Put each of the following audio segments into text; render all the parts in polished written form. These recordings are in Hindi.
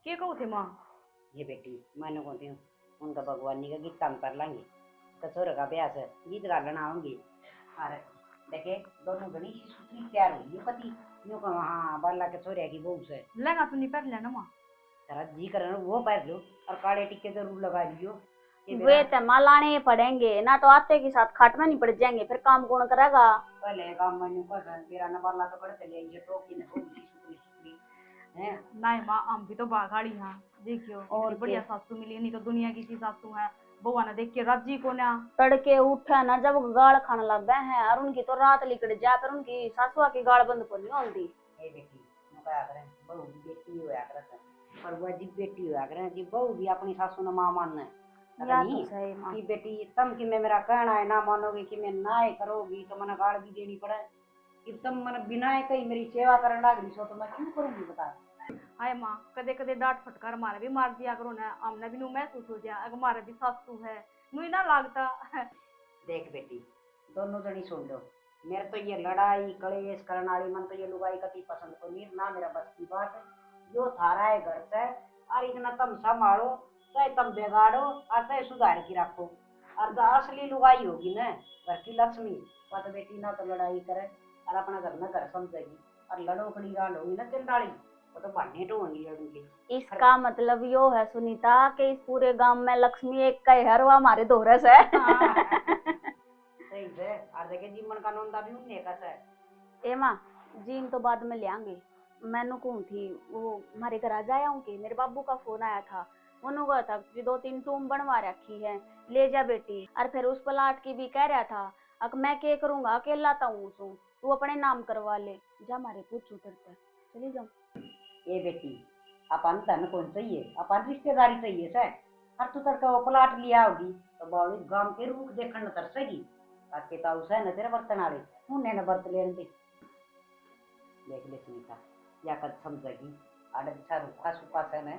के कहो थे माँ? ये बेटी मैंने कहती हूँ उनका भगवानी का गीत काम कर लेंगे, कचोर का ब्याह से गीत गाना आऊंगी। और देखे दोनों गणी सुतरी तैयार हुई है पति यूं कहा हाँ बाला के छोरे की बहू से लगा तो नहीं पहन लेना माँ। तेरा जी कर वो पहन लो और काले टिक्के जरूर लगा लियो। वे तो मालाने पड़ेंगे ना, तो आते के साथ खाट में नहीं पड़ जाएंगे, फिर काम कौन करेगा? पहले काम मैंने कर मेरा न बाला तो पड़ते ले ये टोकी न होगी सुतरी हैं। नहीं माँ हम भी तो बागाड़ी हैं, देखियो और बढ़िया सासू मिली, नहीं तो दुनिया की सासू है। बउआ ने देख के राजी को ना तड़के उठे ना जब गाल खाने लग गए हैं और उनकी तो रात लिकड़ जा, फिर उनकी सासुआ की गाल बंद को नहीं होती। ए बेटी क्या करें बहू की बेटी होया करे पर वो जी बेटी होया करे जी बहू भी अपनी सासू ने मां मानना है कि बेटी तुम कि मैं मेरा कहना है ना मानोगी कि मैं ना करोगी तो मैंने गाड़ भी देनी पड़े कि तुम मैंने बिना कहीं मेरी सेवा करने लग सो तो मैं क्यों करूंगी बता। हाय माँ कदे कदे डांट फटकार मारे भी मार दिया करो ना, हमने भी नू महसूस हो जाए अगर मारे भी सासू है नू ना लागता। देख बेटी दोनों जनी सुन लो, मेरे तो ये लड़ाई कलेश करने वाली मन तो ये लुगाई कभी पसंद को नहीं ना मेरा बस की बात है। जो थारा है घर से और इतना तुम संभालो चाहे तुम बिगाड़ो और चाहे सुधार की रखो और जो असली लुगाई होगी ना घर की लक्ष्मी वह तो बेटी ना तो लड़ाई करे और अपना घर में घर समझेगी और लड़ो खड़ी गांड होगी ना चंडाली वो तो भाने तो होंगी लड़ूंगी। इसका मतलब यो है सुनीता कि इस पूरे गांव में लक्ष्मी एक का है वो हमारे दोहरस है। सही है और देखे जीवन कानून का भी उन्हें का है। ए माँ जीन तो बाद में ले आएंगे, मैंने कौन थी वो हमारे घर आ जाया हूँ कि मेरे बाबू का फोन आया था, उन्होंने कहा था कि 2-3 टूम बनवा रखी है ले जा बेटी, और फिर उस प्लाट की भी कह रहा था अब मैं क्या करूंगा अकेला हूँ तू अपने नाम करवा ले जा, हमारे पूछ उतरता चली जाऊँ। ये बेटी अपन धन कौन चाहिए अपन रिश्तेदारी चाहिए सर हर तू तड़का वो प्लाट लिया होगी तो बावली गांव के रूख देखने न तरसेगी ताकि ताऊ से न तेरे बर्तन आले उन्हें न बर्त लेने दे देख ले सुनीता या कद समझेगी आड़े अच्छा रूखा सुखा से न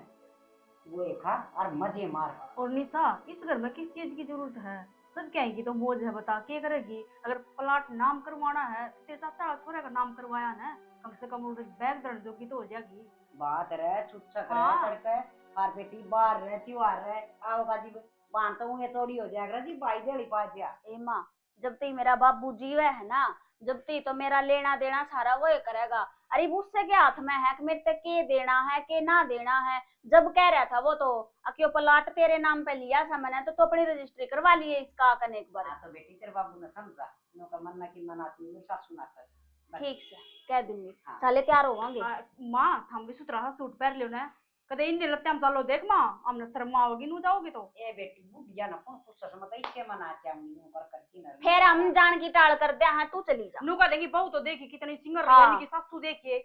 वो खा और मजे मार। और निशा इस घर में किस चीज की जरूरत है, सच कहेगी तो मौज है बता क्या करेगी। अगर प्लाट नाम करवाना है तेरे साथ छोरे का नाम करवाया ना कम से कम उसे बैग दर्द जोगी तो हो जाएगी बात रहे छुच्छक रहे तड़के और बेटी बाहर रहे त्योहार रहे आओगा जी बांध तो ये थोड़ी हो जाएगा जी भाई देली पास जा। ए माँ जब तक मेरा बाबू जीवे है ना जब तक तो मेरा लेना देना सारा वो करेगा, अरे उससे क्या हाथ में है कि मेरे तक के देना है के ना देना है। जब कह रहा था वो तो अक्यों प्लाट तेरे नाम पे लिया था मैंने तो अपनी रजिस्ट्री करवा ली है इसका आकन एक बार। तो बेटी तेरे बाबू ने समझा नो का मन्ना की मनाती है सासू ना कर ठीक से कह दूंगी साले तैयार होवांगे। माँ हम भी सुतरा सूट पहन लियो ना कदे इन लत्ते हम चलो देख माँ हमने शर्म आओगी नू जाओगी तो ए बेटी बुढ़िया ना कौन कुछ समझ इसके मनाते हम नु कर करके ना फिर हम जान की टाल कर दे हां तू चली जा नू का देगी बहू तो देखी कितनी सिंगर रही है की सासू देखिए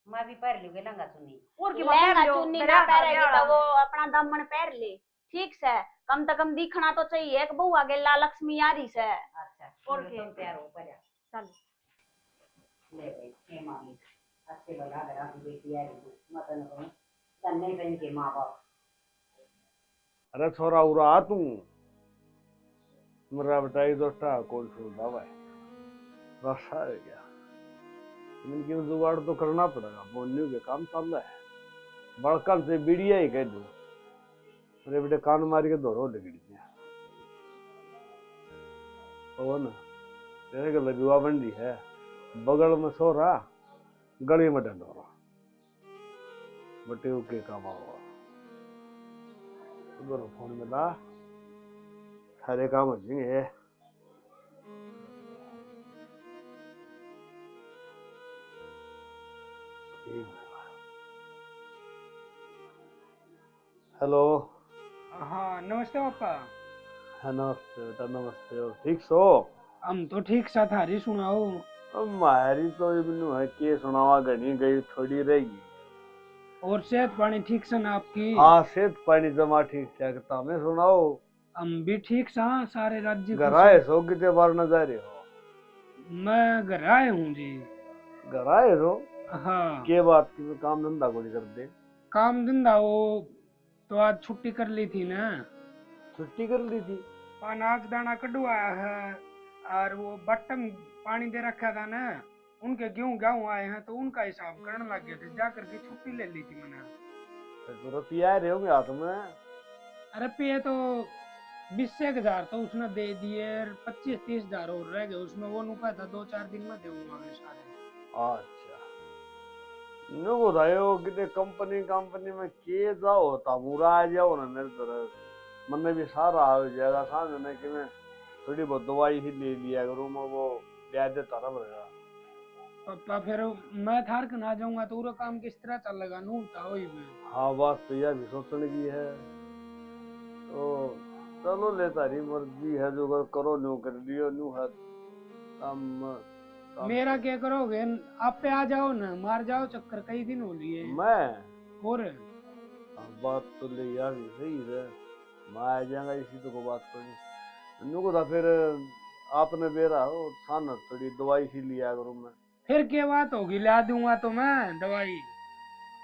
मैं भी पहन लूंगी लहंगा चुन्नी और की लहंगा चुन्नी ना पहनेगी तो वो अपना दामन पहन ले ठीक से कम से कम दिखना तो चाहिए कि बहू आगे ला लक्ष्मी आ रही से। अच्छा और के तैयार हो पहले चल ले भाई ए मामी अच्छे लगा रहा हूं बेटी आ रही मत न करो तन्ने बहन के मां बाप। अरे छोरा उरा तू मेरा बेटा दोस्ता कौन सुनता भाई रसा है क्या इनकी जुगाड़ तो करना पड़ेगा बोलने के काम चल रहा है बड़कन से बीड़िया ही कह दू मेरे बेटे कान मारी के दोनों लगी वो ना तेरे के लगुआ बंडी है बगल में सो रहा गली में डंडो रहा बटे के काम हुआ उधर फोन मिला सारे काम हो जाएंगे। हेलो हाँ नमस्ते पापा। हाँ नमस्ते बेटा नमस्ते और ठीक सो हम तो ठीक सा थारी सुनाओ। हमारी तो इब्नु है के सुनावा घनी गई थोड़ी रहेगी और सेहत पानी ठीक सा ना आपकी? हाँ सेहत पानी जमा ठीक ठाक तामे सुनाओ। हम भी ठीक सा सारे राज्य घर आए सो कितने बार न जा रहे हो? मैं घर आए हूँ जी। घर आए हो? हाँ के बात की काम धंधा को नहीं करते? काम धंधा वो तो आज छुट्टी कर ली थी ना। छुट्टी कर ली थी? अनाज दाना कटवाया है और वो बटन पानी दे रखा था ना उनके गेहूं आए हैं तो उनका हिसाब करने लग गए थे जा करके छुट्टी ले ली थी मैंने। तो रुपया रहे होंगे हाथ में। रुपये तो 20,000 तो उसने दे दिए, 25-30,000 और रह गए उसमें। वो नुका था 2-4 दिन में दूंगा मैं सारे। अच्छा नुको रहो किते कंपनी में के जाओ होता मुरा आ जाओ ना मेरे तरह मन भी सारा हो जाएगा सामने में कि मैं थोड़ी बहुत दवाई ही ले लिया करूँ मैं, वो ब्याज देता रहेगा। पापा फिर मैं थार के ना जाऊंगा तो पूरा काम किस तरह चलेगा? नू था वही में। हाँ बात तो यह भी सोचने की है। तो चलो ले तारी मर्जी है, जो करो न्यू कर लियो न्यू है काम मेरा क्या करोगे? आप पे आ जाओ ना, मार जाओ चक्कर, कई दिन हो लिए। मैं और बात तो ले यार सही है, मैं आ जाऊंगा इसी तो को बात करनी नुको था। फिर आपने बेरा हो सान थोड़ी दवाई सी लिया करूँ मैं। फिर क्या बात होगी, ला दूंगा तो मैं दवाई।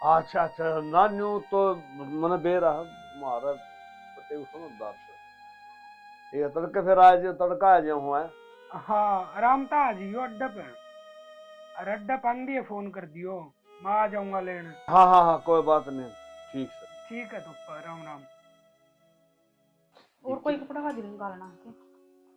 अच्छा अच्छा ना न्यू तो मैंने बेरा मारा पते समझदार से ये तड़के फिर आज तड़का आ जाऊँ है। हाँ आराम था आ जियो अड्डा पे, और अड्डा पान दिए फोन कर दियो, मैं आ जाऊंगा लेने। हाँ हाँ हाँ कोई बात नहीं, ठीक है। ठीक है तो राम राम। और कोई कपड़ा का दिल निकालना है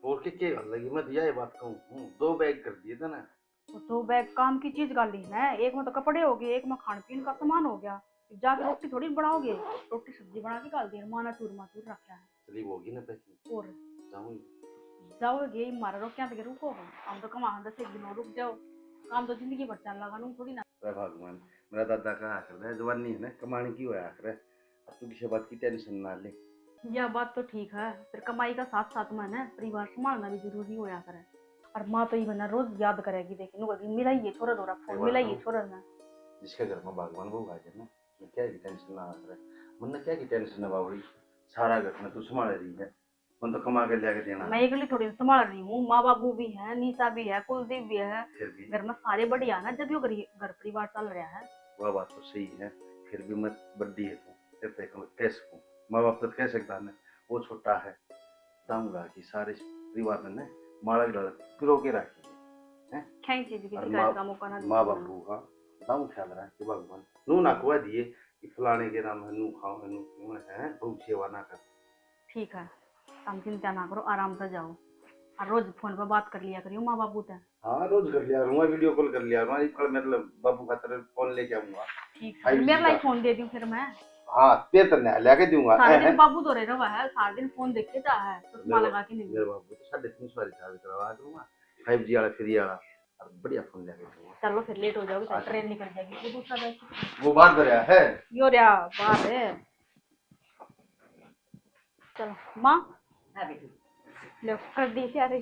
और के गल लगी मैं यही बात कहूँ, 2 बैग कर दिए थे ना। तो 2 बैग काम की चीज का ली है, एक में तो कपड़े हो गए, एक में खान पीन का सामान हो गया। जाके रोटी थोड़ी बनाओगे, रोटी सब्जी बना के डाल दी, माना चूरमा चूर रखा है। चली होगी ना पैसे और जाऊंगी। जाओगे मारा रोक क्या रुको हम तो कमा 10 एक दिन और रुक जाओ, काम तो जिंदगी भर चल लगा थोड़ी ना। भगवान मेरा दादा कहा कर है जवानी है ना कमाने की होया कर, अब तू किसी बात की टेंशन ना ले। यह बात तो ठीक है, फिर कमाई का साथ साथ में ना परिवार संभालना भी जरूरी होया करे। और माँ तो ये बना रोज याद करेगी, देखी नु कहेगी मिला ये छोरा दोरा फोन मिला ये छोरा ना। जिसके घर में भगवान वो आ जाए ना, मैं क्या की टेंशन ना करे, मन क्या की टेंशन है बाबड़ी, सारा घर में तू संभाल रही है, मन तो कमा के लेके देना। मैं अकेली थोड़ी संभाल रही हूँ, माँ बाबू भी है, निशा भी है, कुलदीप भी है, फिर भी घर में सारे बढ़िया ना, जब यो घर परिवार चल रहा है। वह बात तो सही है, फिर भी मैं बड्डी है तू तेरे कह सकूँ, माँ बाप तो कह सकता है, वो छोटा है दाऊंगा कि सारे परिवार में ना माड़ा गड़ा पिरो के रखी है। क्या चीज की शिकायत का मौका ना माँ बापू का दाऊ ख्याल रहा कि भगवान नू ना कुआ दिए कि फलाने के नाम है नू खाओ है नू क्यों है बहुत सेवा ना कर। ठीक है, तुम चिंता ना करो, आराम से जाओ और रोज फोन पर बात कर लिया करियो माँ बाबू से। हाँ रोज कर लिया करूँगा, वीडियो कॉल कर लिया करूँगा, कल मतलब बाबू का तरह फोन लेके आऊंगा। ठीक है, मेरे लिए फोन दे दूं फिर मैं। हाँ तेरे ने लेके दूंगा। सारे दिन बाबू तो रहा है, सारे दिन फोन देखे जा है, चश्मा लगा के नहीं। मेरे बाबू तो 350 वाली चार्ज करवा दूंगा, 5G वाला फ्री वाला, और बढ़िया फोन लेके दूंगा। चलो फिर लेट हो जाओगे तो ट्रेन निकल जाएगी, वो दूसरा बैठ वो बात कर रहा है यो रे बात है। चलो माँ हाँ बेटी लो कर दी थी अरे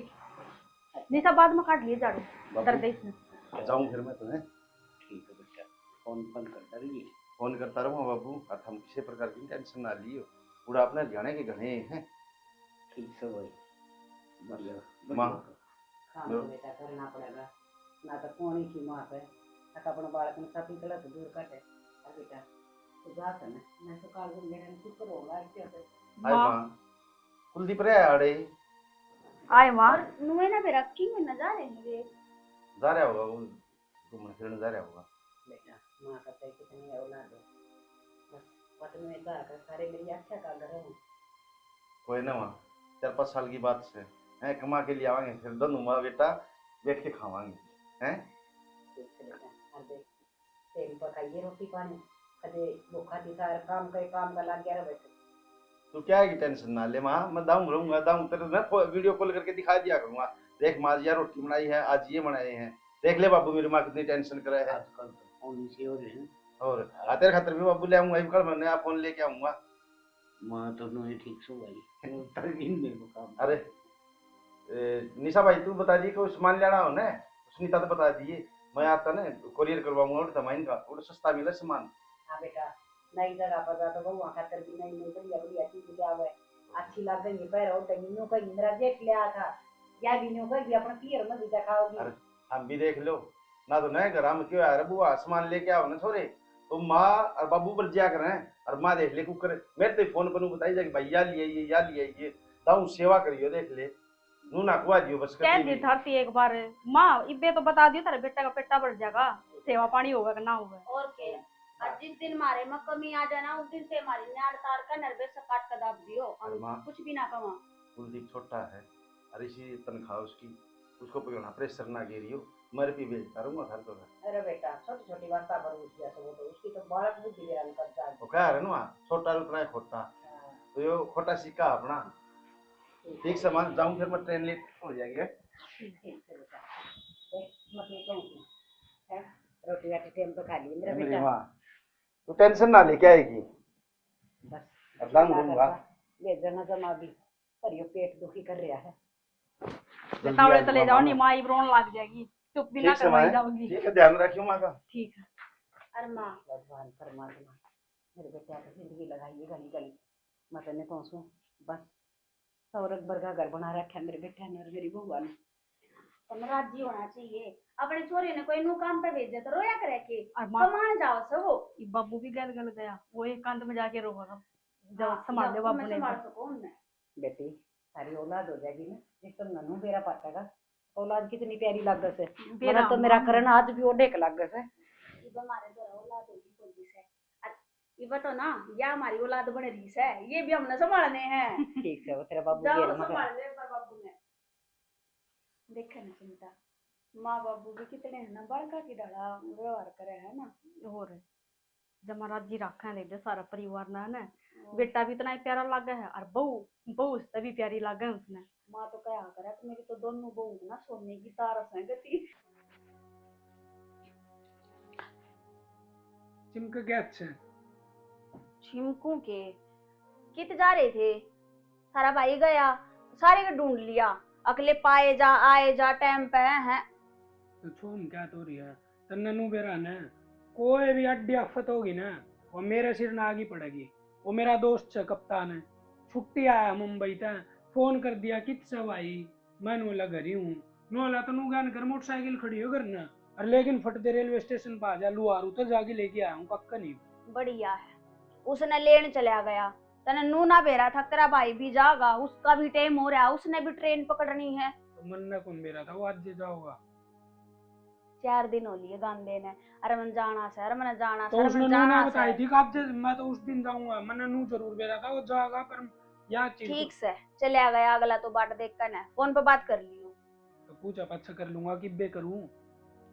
निशा बाद में काट लिए झाड़ू कर दे इसमें। जाऊँ फिर मैं तुम्हें ठीक है बेटा, फोन बंद करता रहिए। फोन करता रहूँगा बाबू, और हम किसी प्रकार की टेंशन ना लियो, पूरा अपने जाने के घने हैं। ठीक से वही माँ काम तो बेटा करना पड़ेगा ना, तो कौन ही की माँ पे तक अपने बालक में साथी गलत दूर काटे। और बेटा तो बात है ना, मैं तो काल दिन मेरे कुछ करूँगा इसके आए माँ कुलदीप रे आड़े आए माँ नुए ना फिर अक्की में न जा रहे हैं जा रहा होगा वो घूमने फिरने जा रहा होगा। बेटा माँ का तो कितनी औलाद है, बस पत्नी में घर का सारे मेरी अच्छा का घर है। कोई ना माँ 4-5 साल की बात से हैं कमा के लिए आवांगे, फिर दोनों माँ बेटा बैठ के खावांगे हैं। ठीक है बेटा, और देख तेल पकाइए रोटी पानी, कदे भूखा थी सारे काम का लग गया रे बेटा। तू क्या है कि टेंशन ना ले माँ, मैं दाऊँ रहूंगा, दाऊँ तेरे ना वीडियो कॉल करके दिखा दिया करूंगा, देख माँ जी रोटी बनाई है आज, ये बनाए हैं, देख ले बाबू मेरी माँ कितनी टेंशन करे है। आजकल तो फोन से हो रहे हैं, और तेरे खातिर भी बाबू ले आऊंगा, कल मैं नया फोन लेके आऊंगा। माँ तो नहीं ठीक सो गई तरकीन में वो काम। अरे निशा भाई तू बता दी कोई सामान लेना हो ना, सुनीता तो बता दिए, मैं आता ना कोरियर करवाऊंगा और सामान का और सस्ता मिले सामान। हाँ बेटा नई जगह पर जाता हूँ, वहाँ खातर भी नई नई बढ़िया बढ़िया चीज आवे, अच्छी लगेंगी। पैर और मीनू का इंदिरा जेठ लिया था, या मीनू का भी अपना पियर में भी दिखाओगी। हम भी देख लो ना, तो नए घर में क्यों आ रहा बुआ सामान लेके आओ ना थोड़े, तो माँ और बाबू पर जिया करें और माँ देख ले कुकर मेरे तो फोन पर बताई जाए भाई या लिए ये दाऊ सेवा करियो, देख ले नू ना कुआ दियो बस कह दी धरती एक बार माँ इबे तो बता दियो तेरे बेटा का पेटा बढ़ जाएगा, सेवा पानी होगा कि ना होगा। और क्या और जिस दिन मारे में कमी आ जाना उस दिन से हमारी नाड़ तार का नर्वे से काट कर दाब दियो अरे माँ, कुछ भी ना कमा। कुलदीप छोटा है और इसी तनख्वाह उसकी, उसको पकड़ना प्रेशर ना गिरियो, मर भी भेजता रहूंगा घर तो घर। अरे बेटा छोटी छोटी बातें पर उसकी ऐसे वो तो उसकी तो बालक बुद्धि है कर जाए। वो कह रहे ना छोटा उतना है खोटा, तो ये खोटा सिक्का अपना। ठीक से मान जाऊं फिर मैं ट्रेन लेट हो जाएगी। ठीक है बेटा, मैं ये कहूँ है रोटी राटी टाइम पे खा ली मेरा मेरी बेटा। माँ तू टेंशन ना लेके आएगी, बस अब दाम दूंगा। ले जाना जमा भी पर ये पेट दुखी कर रहा है। तावड़े तले जाओ नहीं माँ रोन लग जाएगी, चुप भी ना ठीक से करवाई माँ, जाओगी। ठीक है ध्यान रखियो माँ का। ठीक है। अरे माँ भगवान परमात्मा मेरे बेटे की जिंदगी लगाइए गली गली मैं तेने पहुंचू बस सौरभ वर्गा घर बना रखा है मेरे बेटे ने और मेरी बहू ने। तुम राजी होना चाहिए, अपने छोरे ने कोई नु काम पे भेजे तो रोया करे के और माँ कमान जाओ सो ये बाबू भी गल गल गया, वो एक कांत में जाके रोगा जब हाँ, संभाल ले जब बाबू तुम्हें ने। संभाल सको उनने। बेटी सारी औलाद हो जाएगी ना जिस तुम नन्नू बेरा पाटेगा औलाद कितनी प्यारी लागत है। मेरा तो मेरा करण आज भी ओडे का लागत है। ये हमारे द्वारा औलाद होगी कोई से ये बतो ना या हमारी औलाद बने रही है ये भी हमने संभालने हैं। ठीक है वो तेरा बाबू जाओ जी है संभाल ले पर बाबू ने देखे ना चिंता माँ बाबू भी कितने है ना बड़का की डाला व्यवहार करे है ना। और जब महाराज जी रखा है दे सारा परिवार ना है ना, बेटा भी इतना ही प्यारा लगा है और बहू बहू से भी प्यारी लगा है उसने। माँ तो क्या करे तो मेरी तो दोनों बहू ना सोने की तारस है गति। चिमका क्या अच्छा चिमकू के कित जा रहे थे सारा भाई गया सारे को ढूंढ लिया अगले पाए जा आए जा टाइम पे है। तो छोन क्या तो रही है तन्ना नु बेरा ने कोई भी अड्डी आफत होगी ना वो मेरे सिर ना आगी पड़ेगी। वो मेरा दोस्त है कप्तान है, छुट्टी आया मुंबई तक फोन कर दिया कित से भाई मैं बोला घर ही हूँ नोला तो नु गान कर मोटरसाइकिल खड़ी हो करना और लेकिन फटते रेलवे स्टेशन पर आ जा लुआरू तो जाके लेके आया हूँ पक्का नहीं। बढ़िया है उसने लेन चला गया तने नू ना बेरा था तेरा भाई भी जागा उसका भी टाइम हो रहा उसने भी ट्रेन पकड़नी है। तो मन्ना कौन मेरा था वो आज जाओगा 4 दिन हो लिए गांधे ने अरे मन जाना से अरे मन जाना तो से उसने मन नू ना जाना बताई से। थी कि आज मैं तो उस दिन जाऊंगा मैंने नू जरूर बेरा था वो जाएगा पर याद चीज ठीक से चले गया अगला तो बाट देख कर ना फोन पे बात कर लियो तो पूछा पाछा कर लूंगा कि बे करूं।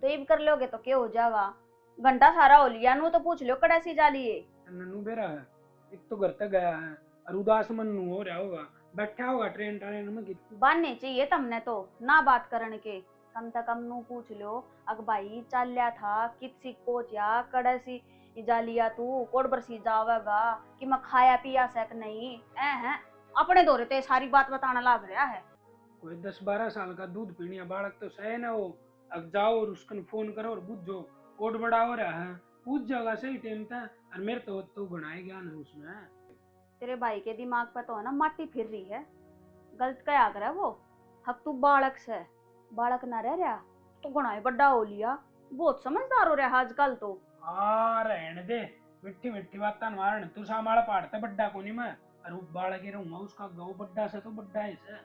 तो ये कर लोगे तो क्या हो जाएगा घंटा सारा हो लिया नू तो पूछ लो कड़ा सी जा लिए। नन्नू बेरा है एक तो घर तक गया है और उदास मन नू हो रहा होगा बैठा होगा ट्रेन ट्रेन में कि बानने चाहिए तुमने तो ना बात करने के कम से कम नू पूछ लो अग भाई चल लिया था किसी कोचिया कड़े सी जा लिया तू कोड बरसी जावेगा कि मैं खाया पिया सक नहीं है अपने दौरे ते सारी बात बताना लग रहा है। कोई 10-12 साल का दूध पीनिया बालक तो सही ना हो अब जाओ और उसको फोन करो और बुझो कोड बड़ा हो रहा है पूछ जाएगा सही टाइम था और मेरे तो गुनाह ज्ञान है उसमें। तेरे भाई के दिमाग पर तो है ना माटी फिर रही है गलत क्या कर वो हक तू बालक से बालक ना रह रहा तो गुनाह बड़ा हो लिया बहुत समझदार हो रहा आजकल तो। आ रहने दे मिट्टी मिट्टी बात मारन तू सामाड़ा पाड़ते बड्डा कोनी मैं और वो बालक ही रहूंगा उसका गौ बड्डा से तो बड्डा है से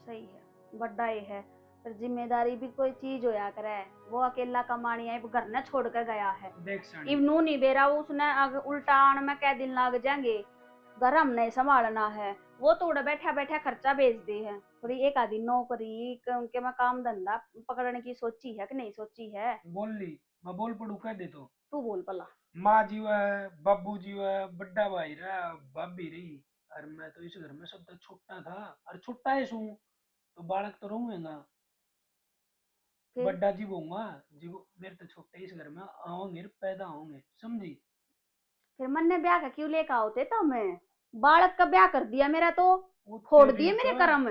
सही है बड्डा ये है पर जिम्मेदारी भी कोई चीज होया करे वो अकेला कमानी है घर ने छोड़ कर गया है देख सानी इव नू नहीं बेरा उसने उल्टा आन में कै दिन लग जाएंगे घर हमने संभालना है वो तो उड़ा बैठा बैठा खर्चा भेज दे है थोड़ी एक आधी नौकरी के मैं काम धंधा पकड़ने की सोची है कि नहीं सोची है। बोल ली मैं बोल पड़ू कह दे तो तू बोल पला माँ जीव है बाबू जीव है बड्डा भाई रहा भाभी रही और मैं तो इस घर में सबसे छोटा था और छोटा ही सू तो बालक तो रहूंगा फिर बड्डा जीव होऊंगा जीव मेरे तो छोटे इस घर में आओगे पैदा होंगे समझी। फिर मन ने ब्याह का क्यों लेकर आओते तो मैं बालक का ब्याह कर दिया मेरा तो वो फोड़ तेरी दिए मेरे तो कर्म।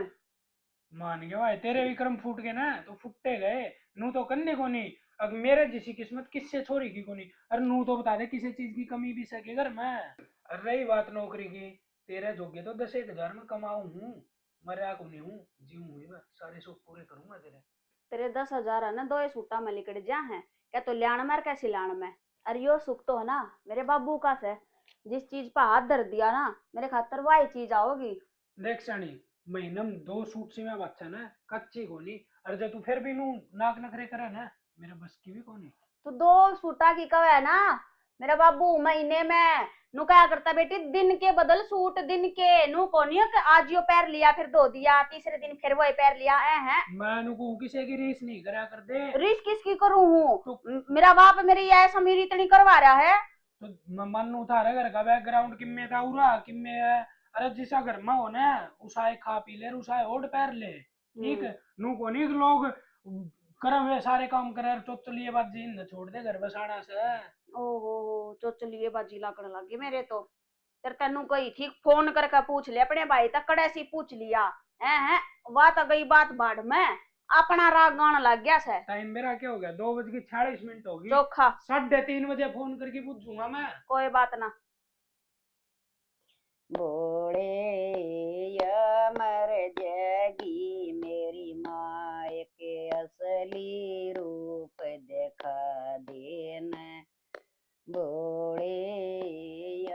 मान गया भाई तेरे भी कर्म फूट गए ना तो फुटते गए नू तो करने को नहीं अब मेरे जैसी किस्मत किससे छोरी की को नहीं अरे नू तो बता दे किसी चीज की कमी भी सके घर में। अरे रही बात नौकरी की तेरे जोगे तो 10,000 में कमाऊ हूँ मरा को नहीं हूँ जीव हुई मैं सारे शौक पूरे करूंगा तेरे। तेरे 10,000 है ना 2 सूटा में लिकड़ जा है क्या तो ल्याण मार कैसी लाण में अरे यो सुख तो है ना मेरे बाबू का से जिस चीज पर हाथ धर दिया ना मेरे खातर वही चीज आओगी। देख सानी महीना में 2 सूट से मैं बच्चा ना कच्ची को नहीं अरे जब तू फिर भी नू नाक नखरे करे ना मेरे बस की भी को नहीं। तू 2 सूटा की कव है ना, मेरा बाबू महीने में नु क्या करता बेटी, दिन के बदल सूट, दिन के नु कोनी है कि आज यो पैर लिया फिर धो दिया, तीसरे दिन फिर वही पैर लिया है। मैं नुको किसी की रीस नहीं करा कर दे। रीस किसकी करूं हूँ, मेरा बाप मेरी ऐसा मेरी इतनी करवा रहा है। तो मन उतारे घर का बैकग्राउंड किम्मे था उरा किम्मे है। अरे जिसा घर में हो ना उसाए खा पी ले, उसाए ओढ़ पैर ले, ठीक है। नु कोनी लोग करे हुए सारे काम करे तो चलिए बात जी न छोड़ दे घर बसाना से। ओहो चोचलिए बाजी लागण लगी मेरे तो। तेरे तेनू कही थी फोन करके पूछ ले अपने भाई तक, कड़े सी पूछ लिया है बात गई बात बाढ़ में, अपना राग गान लग गया से। टाइम मेरा क्या हो गया, 2:40 होगी। चोखा 3:30 बजे फोन करके पूछूंगा मैं। कोई बात ना। बोले अमर जगी मेरी माँ के असली रूप दिखा देना, बोले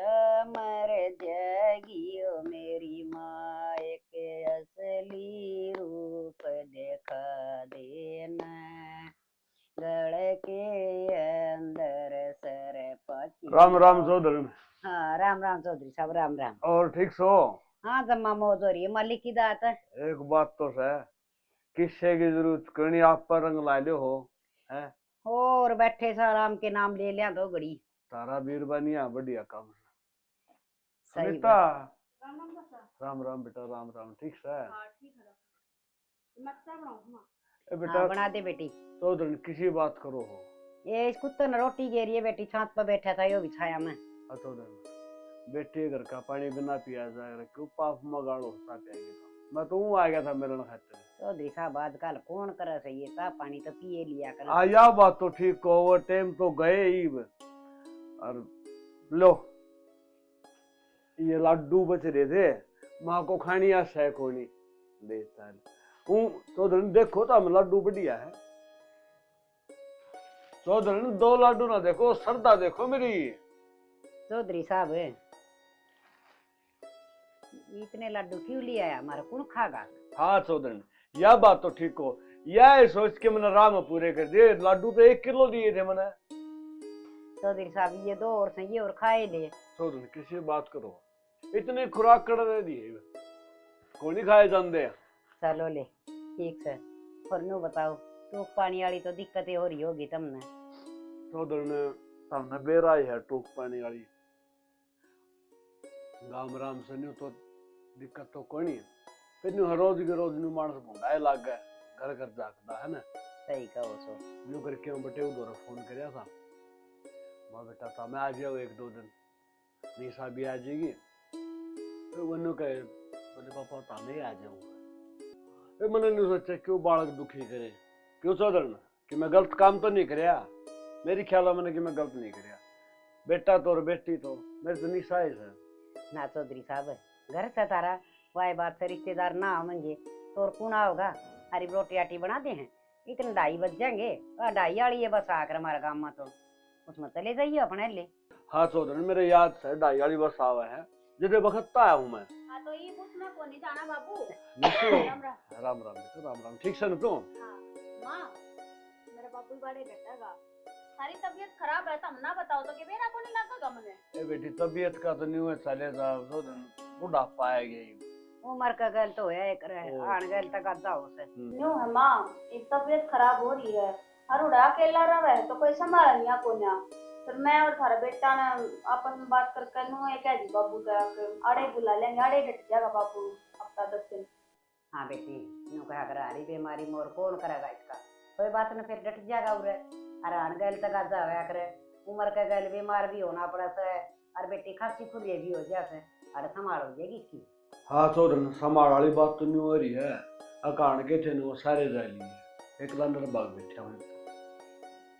अमर जगी ओ मेरी माँ के असली रूप दिखा देना, गढ़ के अंदर सर पकी। राम राम चौधरी। हाँ राम राम चौधरी साहब, राम राम। और ठीक सो? हाँ जम्मा मौज हो रही है, मालिक की दात है। एक बात तो है, किस्से की जरूरत करनी, आप पर रंग ला लो हो है। और बैठे सा राम के नाम ले लिया तो घड़ी। तारा बीरबानिया बढ़िया काम है। सही सुनीता राम राम चाचा। राम राम बेटा, राम राम। ठीक है? हाँ ठीक है चाचा। मैं चाय बनाऊँ ना? ए बेटा हाँ बना दे बेटी। चौधरी किसी बात करो हो। ये इस कुत्ते ने रोटी घेरी है बेटी, छात पर बैठा था यो बिछाया मैं। चौधरी बेटे घर का पानी बिना पिया जाएगा, क्यों पाप मगाड़ो सा कहेंगे तो। मैं तो हूँ आ गया था मिलन खातिर। चौधरी साहब आजकल कौन करे सही है, सा पानी तो पिए लिया कर। आया बात तो ठीक को, वो टाइम तो गए ही। और लो ये लड्डू बच रहे थे, माँ को खानी आ सह को नहीं दे चल चौधरी देखो तो हम लड्डू बढ़िया है। चौधरी 2 लड्डू ना देखो, श्रद्धा देखो मेरी। चौधरी साहब इतने लड्डू क्यों लिया है, हमारा कौन खागा? हाँ चौधरी यह बात तो ठीक हो, यह सोच के मैंने राम पूरे कर दिए। लड्डू तो 1 किलो दिए थे मैंने। चौधरी साहब ये 2 और सही और खाए ले। चौधरी किसी बात करो, इतनी खुराक कर दे दिए को नहीं खाए जाते। चलो ले ठीक से। और नो बताओ टूक पानी वाली तो दिक्कतें हो रही होगी तुमने। चौधरी ने सामने बेरा ही है टूक पानी वाली, गाम राम से न्यू तो दिक्कत तो कोई नहीं। फिर न्यू रोज के रोज न्यू मानस भूंडाए लाग गए, घर घर जागता है ना। सही कहो सो। न्यू करके मैं बटे उधर फोन करया था, माँ बेटा था मैं आ जाओ 1-2 दिन, निशा भी आ जाएगी। फिर वो न्यू कहे बोले पापा था मैं आ जाऊंगा। फिर मैंने न्यू सोचा क्यों बालक दुखी करे, क्यों चौधरी ने कि मैं गलत काम तो नहीं करया। मेरी ख्याल है मैंने कि मैं गलत नहीं करया। बेटा तो और बेटी तो मेरे तो निशा है। ना चौधरी साहब घर से तारा वाई बात से रिश्तेदार ना आवेंगे तो और कौन होगा। हरी रोटी आटी बना दे हैं, इतने 2:30 बज जाएंगे। 2:30 वाली है बस आकर हमारे गाँव में, तो उसमें चले जाइए अपने ले। हाँ चौधरी मेरे याद से 2:30 वाली बस आवा है, जिसे वक्त आया हूँ मैं। हाँ तो ये पूछना को नहीं जाना बाबू। निशु राम राम। राम राम बेटा, राम राम। ठीक से न तू? हाँ माँ मेरे बाबू बड़े घटेगा, सारी तबीयत खराब है, तुम ना बताओ तो कि मेरा को नहीं लगेगा मुझे। ए बेटी तबीयत का तो नहीं हुआ चले जा, बुढ़ापा आएगी। उम्र का गल तो है एक रहे, आन गल तक आता हो से। न्यू है माँ, एक तबीयत खराब हो रही है, हर उड़ा अकेला रहे तो कोई संभाल नहीं को ना। फिर मैं और थारा बेटा ने आपस में बात करके नु एक है जी बाबू तक अड़े बुला लेंगे, अड़े डट जाएगा बाबू हफ्ता 10 दिन। हाँ बेटी नु कहा कर हरी बीमारी मोर कौन करेगा इसका, कोई बात न फिर डट जाएगा उरे। अरे आन गल तक आ जाया करे, उम्र का गल बीमार भी होना पड़ा से, और बेटी खांसी खुले भी हो जाए, अरे संभाल हो जाएगी इसकी। हाँ चौधरी संभाल वाली बात तो नहीं हो रही है, अकान के थे वो सारे जा लिए एक लंदर बाग बैठा हुए।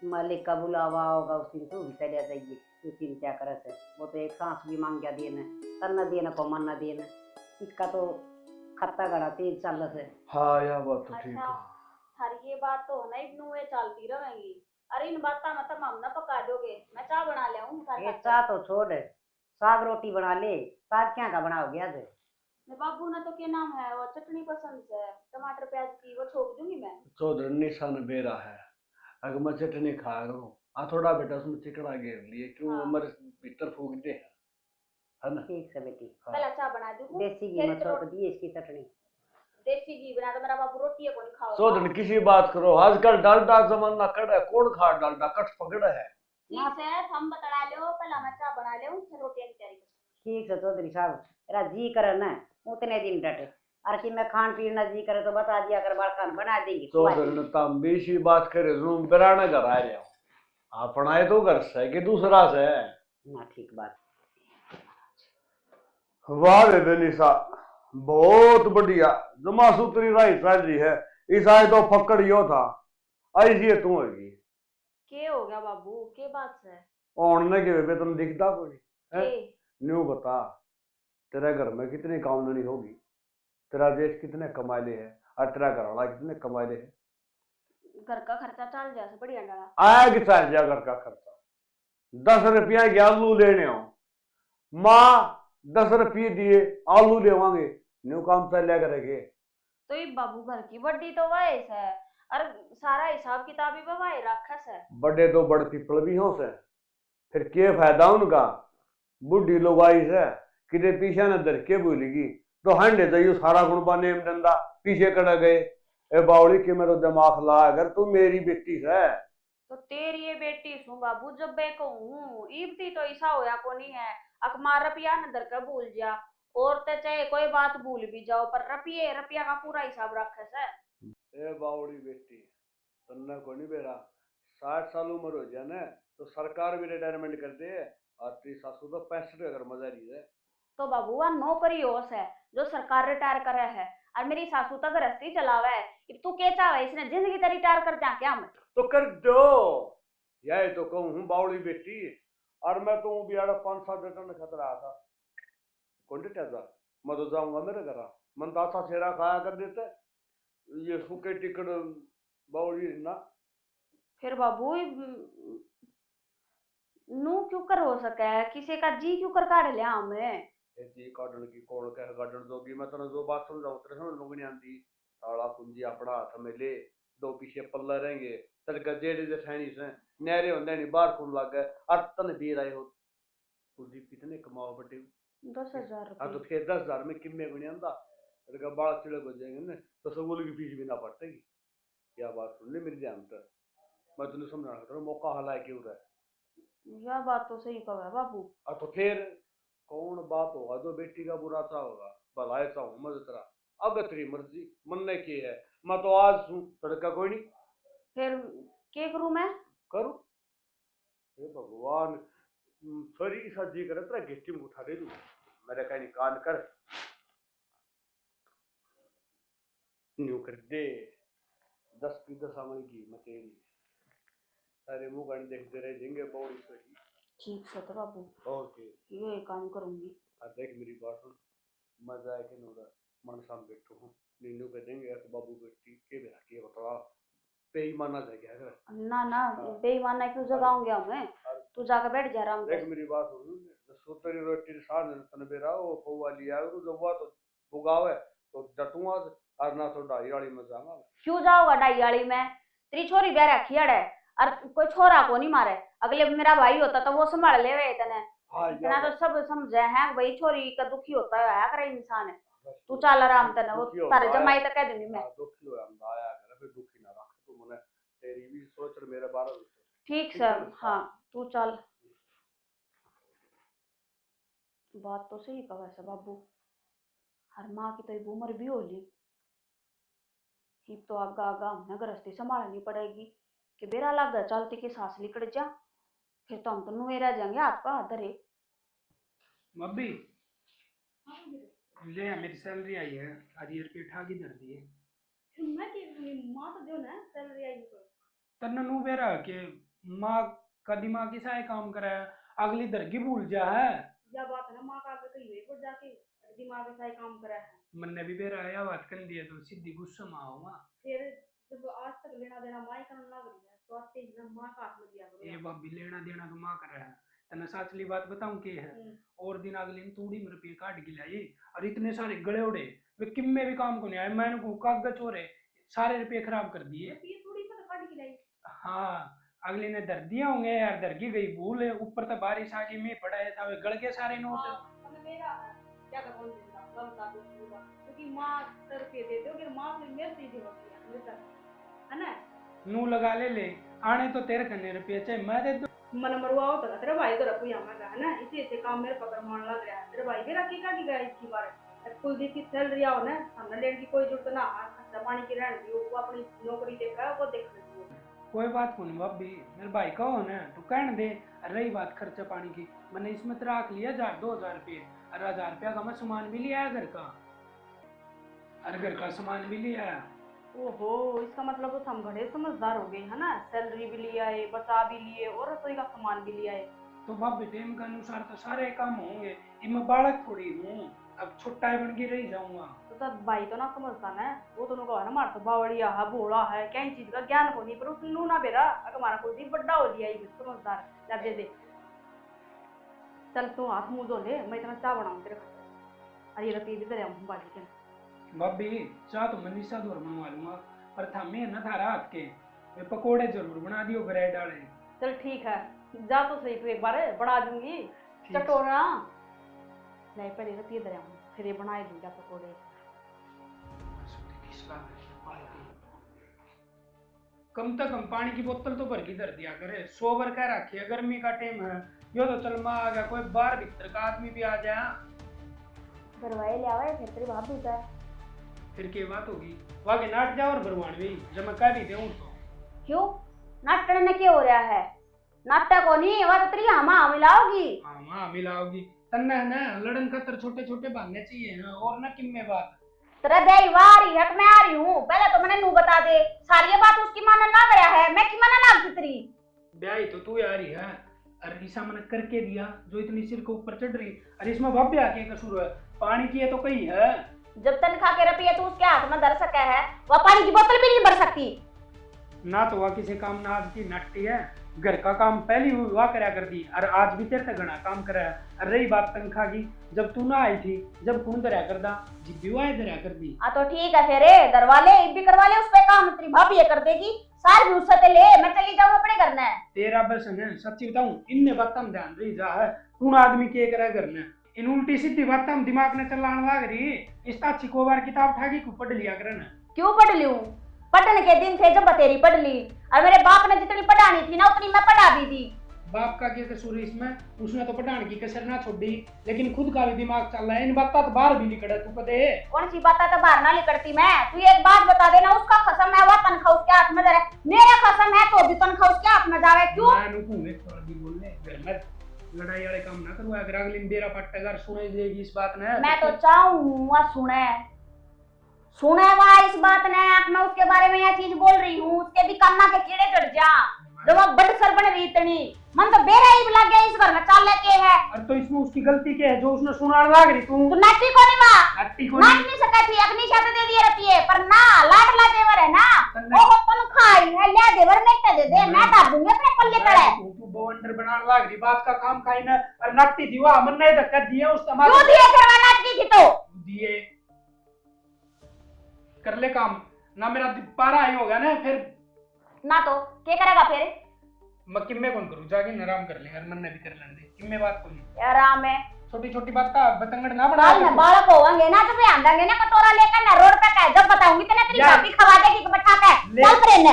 मालिक का बुलावा होगा उस दिन तू भी चलिया जाइए, तू चिंता करे से। वो तो एक सांस भी मांग गया देने, करना देना को मरना देना, इसका तो खत्ता गड़ा तेज चल से। हाँ यह बात तो ठीक है। थारी ये बात तो नहीं नुए चलती रहेंगी। अरे इन बातों में तुम हम ना पका दोगे, मैं चाय बना ले आऊं। ये चाह तो छोड़, साग रोटी बना ले। साग क्या का बनाओगे आज? मेरे बाबू ने तो क्या नाम है वो चटनी पसंद है, टमाटर प्याज की, वो छोड़ दूंगी मैं। चौधरी निशान बेरा है, अगर मैं चटनी खा रहा हूँ आ थोड़ा बेटा उसमें चिकड़ा घेर लिए क्यों हाँ। हमारे भीतर फूक दे है ना। ठीक से बेटी, हाँ। पहले चाय बना दूँ। देसी घी फिर मत तो तो दिए इसकी चटनी। देसी घी बना तो मेरा बाबू रोटी को नहीं खाओगा। सोधन किसी बात करो, आजकल डालडा जमाना कड़ा है, कौन खा डालडा, कट पकड़ा है। ठीक है हम बता लो, पहले मैं चाय बना ले फिर रोटी की तैयारी कर। ठीक से चौधरी साहब, तेरा जी करे ना उतने दिन डटे, और कि मैं खान पीन ना जी करे तो बता दिया कर, बड़का बना देंगे। सोधन तम बेसी बात करे रूम बेराना घर आ रहा हूँ, अपना है तो घर से कि दूसरा से। ना ठीक बात। वाह रे बेनिसा, बहुत बढ़िया, जमा सूत्री राई चल रही है। इस आए तो फक्कड़ यो था, ऐसी है तू होगी। के हो गया बाबू, के बात से? ओढ़ने के वेतन दिखता कोई है? के न्यू बता, तेरे घर में कितनी कामदनी होगी, तेरा जेठ कितने कमाए ले है, और तेरा घर वाला कितने कमाए ले है? घर का खर्चा चल जाए बढ़िया डाला। आया कि चल जा घर का खर्चा। 10 रुपया के आलू लेने हो, माँ 10 रुपये दिए आलू लेवांगे, न्यू काम चल करेंगे। तो ये बाबू घर की बड्डी तो वैस है, और सारा हिसाब किताब ही वही रखस है। बड़े तो बड़ पीपल भी हो से, फिर क्या फायदा उनका, बुढ़ी लोग आई से किते पीछे न धर के भूलेगी, तो हंडे तो सारा गुण बने डंडा पीछे कड़ गए। ए बावली के मेरा दिमाग ला, अगर तू मेरी बेटी है तो तेरी ये बेटी सु बाबू, जब बे कहूँ ईबती तो ऐसा होया को नहीं है, अकमार रुपया न धर के भूल जा, और ते चाहे कोई बात भूल भी जाओ पर रुपया का पूरा हिसाब रखे से। ए बावड़ी बेटी, तन्ना को नहीं बेरा 60 साल उम्र हो जाए ना तो सरकार भी रिटायरमेंट कर दे, और तेरी सासू तो 65 अगर मजा रही है। तो बाबू वह नौकरी होश है जो सरकार रिटायर करे है, और मेरी सासू तो गृहस्थी चलावे है। अब तू क्या चाहे इसने जिंदगी तो रिटायर कर जा क्या मैं? तो कर दो, यही तो कहूँ हूँ बावड़ी बेटी। और मैं तो भी 5-7 टन खतरा था, कौन जा मैं तो जाऊंगा मेरे घर, मन तो अच्छा सेरा खाया कर देते, ये सूखे टिकट बावड़ी ना। फिर बाबू नू क्यों कर हो सके है, किसी का जी क्यों कर काट लिया हमें? जी काटन की कौन कह काटन दोगी, मैं तेने जो बात समझाऊं तेरे समझ में नहीं आती। ताला कुंजी अपना हाथ में ले, दो पीछे पल्ला रहेंगे, तड़का जेड़े जेठानी से नहरे होंगे नहीं बाहर कौन लग गए, और तन भी रहे हो कुंजी कितने कमाओ बटे? 10,000 हाँ तो रुपये। फिर 10,000 में किम्मे को नहीं आंदा, तड़का बाल चिड़क हो जाएंगे ना, तो स्कूल की फीस भी ना पड़ेगी। क्या बात सुन ले मेरी ध्यान तक, मैं तुझे समझाना चाहता हूँ, मौका हला क्यों रहा है। यह बात तो सही कहा है बाबू। और तो फिर कौन बाप होगा जो बेटी का बुरा चाहोगा, भला चाहूँ मैं तेरा, अब तेरी मर्जी, मन ने की है, मैं तो आज हूँ तड़का कोई नहीं। फिर क्या करूं मैं? करूँ हे भगवान, सॉरी सज्जी करे तेरा गिट्टी में उठा दे दूँ, मेरे कहीं कान कर न्यू कर दे, 10 की 10 आमल की मैं तेरी, सारे मुंह गण देखते रह जाएंगे बौड़ी सही। ठीक से तो बाबू ओके, ये काम करूंगी। देख मेरी बात सुन, मजा है कि नोरा मन साम बैठो हूँ, नींदू कह देंगे तो बाबू बेटी के बेरा के बता बेईमाना जाएगा अगर ना ना बेईमाना क्यों जगाऊंगे हमें, तू जाकर बैठ जा आराम देख से। मेरी बात सुन, सूतरी रोटी साथ तन बेरा वो पौवा लिया और जब हुआ तो बुगावे तो डटूंगा, और ना तो डाई वाली में जाऊंगा। क्यों जाओगा डाइयाली में? तेरी छोरी ब्याह रखी है, और कोई छोरा को नहीं मारे, अगले मेरा भाई होता तो वो संभाल ले वे इतने। हाँ इतना तो सब समझे हैं भाई, छोरी का दुखी होता है करे इंसान है। तू चल आराम तने, वो तारे जमाई तक कह दूंगी मैं। दुखी हो हम आया कर, फिर दुखी ना रख तू मने, तेरी भी सोच और मेरे बारे में। ठीक सर, हाँ तू चल। बात तो सही कहा वैसे बाबू, हर माँ की तो एक उम्र भी होली, तो आगा आगा हमने गृहस्थी संभालनी पड़ेगी कि बेरा लग गया चलती की सांस निकल जा, फिर तो हम तो नुए रह जाएंगे हाथ का धरे। मब्बी ले मेरी सैलरी आई है, आज ये रुपये ठा की धर दिए। मैं कि माँ तो जो ना सैलरी आई तो तन्ना नु बेरा के माँ का दिमाग किसा है काम करा है, अगली दर की भूल जा है। या बात है ना, माँ का आगे कही हुई पर जाके दिमाग में सही काम करा है। मन ने भी बेरा आया बात कर दिया तो सीधी गुस्सा में आऊंगा। फिर जब आज तक लेना देना माँ ही करने लग रही है, तो आज से एकदम माँ का हाथ में दिया ये करो। भाभी लेना देना तो माँ कर रहा है, तन्ना साचली बात बताऊं के है। और दिन अगले दिन तूड़ी में रुपये काट के लाई, और इतने सारे गले उड़े, वे किम्मे भी काम को नहीं आए, मैंने को कागज चोरे सारे रुपये खराब कर दिए। ये थोड़ी पता काट के लाई। हाँ अगली ने धर दिया होंगे यार, धर की गई भूल है, ऊपर तो बारिश आ गई, मैं पड़ा है था, वे गड़ के सारे नोट। क्या कर बोल दूंगा मैं बता दूंगा क्योंकि माँ सर पे देते हो कि माँ ने मेरे से ही होती है ना नू लगा ले आने तो तेरे कन्ने रुपये चाहे मैं दे दूं। मन मरवाओ तो तेरे भाई तो रखू यहाँ का है ना, इसी से काम मेरे पकड़ मान लग रहा है। तेरे भाई भी रखेगा कि गया इसकी बार कुलदीप की सैलरी आओ ना, हमने लेने की कोई जरूरत ना, खर्चा पानी की रहने दी, वो अपनी नौकरी देखा है वो देख लेती है। कोई बात नहीं भाभी, मेरे भाई कहो ना तू कहने दे। रही बात खर्चा पानी की, मैंने इसमें तो रख लिया 1000-2000 रुपये, और 1000 रुपया का मैं सामान भी लिया है घर का, और घर का सामान भी लिया है। ओहो, इसका मतलब तो हम बड़े समझदार हो गए है ना, सैलरी भी लिया है, बचा भी लिए और रसोई का सामान भी लिया है। तो भाभी टाइम के अनुसार तो सारे काम होंगे, मैं बालक थोड़ी हूँ, अब छुट्टा बन के रह जाऊंगा। तो तब भाई तो ना समझता ना, वो तो कहा ना हमारा तो बावड़िया है, भोला है, क्या चीज का ज्ञान को नहीं, पर उसने नू ना बेरा अगर हमारा कोई बड़ा हो लिया समझदार या दे दे। चल तू हाथ मुंह धो ले, मैं इतना चाय बनाऊं तेरे खातिर, अरे रपी भी तेरे हम बाजी के। भाभी चाह तो मैं निशा दूर बनवा लूंगा, पर था मैं न था रात के, वे पकोड़े जरूर बना दियो ब्रेड वाले। चल ठीक है, जा तो सही, तू एक बार बना दूंगी चटोरा, नहीं पहले रपी दे फिर ये बनाए दूंगा पकोड़े। कम से कम पानी की बोतल तो भर के धर दिया करे, 100 बार कह रखी है, गर्मी का टाइम है, यो तो चल माँ आ गया, कोई बाहर भीतर का आदमी भी आ जाए भरवाए ले आवे फिर तेरी भाभी का फिर के बात होगी, वाके नाट जाओ और भरवान भी जब मैं कह भी दूं तो। क्यों नाटक में क्या हो रहा है? नाटक को नहीं वह तेरी हमा मिलाओगी। हाँ मिलाओगी तन्ना है ना, लड़न खतर छोटे छोटे भागने चाहिए ना, और ना किम्मे बात तेरा दे वारी हट मैं आ रही हूँ, पहले तो मैंने नू बता दे, सारी बात उसकी मानना ना गया है, मैं की मानना लाग तेरी ब्याही तो तू आ रही है, अरे ईसा मैंने करके दिया जो इतनी सिर के ऊपर चढ़ रही, अरे इसमें भाभी आके कसूर है, पानी की है तो कहीं है, जब तनखा के रुपये तू उसके हाथ में धर सका है, वह पानी की बोतल भी नहीं भर सकती ना, तो वह किसी काम ना आज की नट्टी है, घर का काम पहली हुआ करया कर दी, और आज भी तेरे से घना काम करा है। और रही बात तनखा की, जब तू ना आई थी, जब कौन दरिया कर दा, जिब्बी वाए दरिया कर दी। तो ठीक है फिर दरवा ले, भी करवा ले, उस पे काम तेरी भाभी ये कर देगी, सारी भी उससे ले, मैं चली जाऊँ अपने घर में। तेरा बस है, सच्ची बताऊं इनने बात हम ध्यान रही जा है, कौन आदमी के करे घर में, इन उल्टी सीधी बात हम दिमाग में चलाने लाग रही, इस अच्छी को बार किताब उठा के पढ़ लिया करे ना। क्यों पढ़ लूं? पढ़ने के दिन थे जब बतेरी पढ़ ली, और मेरे बाप ने जितनी पढ़ानी थी ना उतनी मैं पढ़ा भी दी। बाप का क्या कसूर है इसमें, उसने तो पढ़ाने की कसर ना छोड़ी, लेकिन खुद का भी दिमाग चल रहा है, इन बात तो बाहर भी निकला तू पता है। कौन सी बात तो बाहर ना निकलती मैं, तू एक बात बता देना, उसका कसम है वह तनख्वाह उसके हाथ में जाए, मेरा कसम है तो भी तनख्वाह उसके हाथ में जावे। क्यों मैं नुकूंगे थोड़ा भी बोलने, घर में लड़ाई वाले काम ना करो, अगर अगली बेरा पट्टेगार सुने देगी इस बात ने, मैं तो चाहूं वह सुने वह इस बात ने, मैं उसके बारे में यह चीज बोल रही हूँ, उसके भी कान्ना के कीड़े चढ़ जा, जब वह बड़ सर बन रही इतनी मन तो बेरा ही लग गया इस घर में चाल लेके है। और तो इसमें उसकी गलती क्या है जो उसने सुनाने लाग रही तू? तो नाटी को नहीं मां, नाटी को नहीं सका थी, अग्नि छाते दे दिए रुपये, पर ना लाडला देवर है ना, वो तन खाई है, ले देवर में दे दे, मैं डाल दूंगी अपने पल्ले तले। तू बवंडर बनाने लाग रही, बात का काम खाई ना, और नाटी दीवा मन ने धक्का दिया उस तमाम क्यों दिए फिर वह नाटकी थी तो दिए, कर ले काम ना, मेरा पारा ही होगा ना फिर ना, तो क्या करेगा फिर? मैं किम्मे कौन करूं, जाके आराम कर लेंगे, मन ने भी कर लेंगे, किम्मे बात कोनी आराम है, छोटी छोटी बात का बतंगड़ ना बना। बाल में बालक होंगे ना तो ध्यान देंगे ना, कटोरा लेकर ना रोड पे का जब बताऊंगी तेरे तेरी भाभी खवा देगी बैठा के चल प्रेम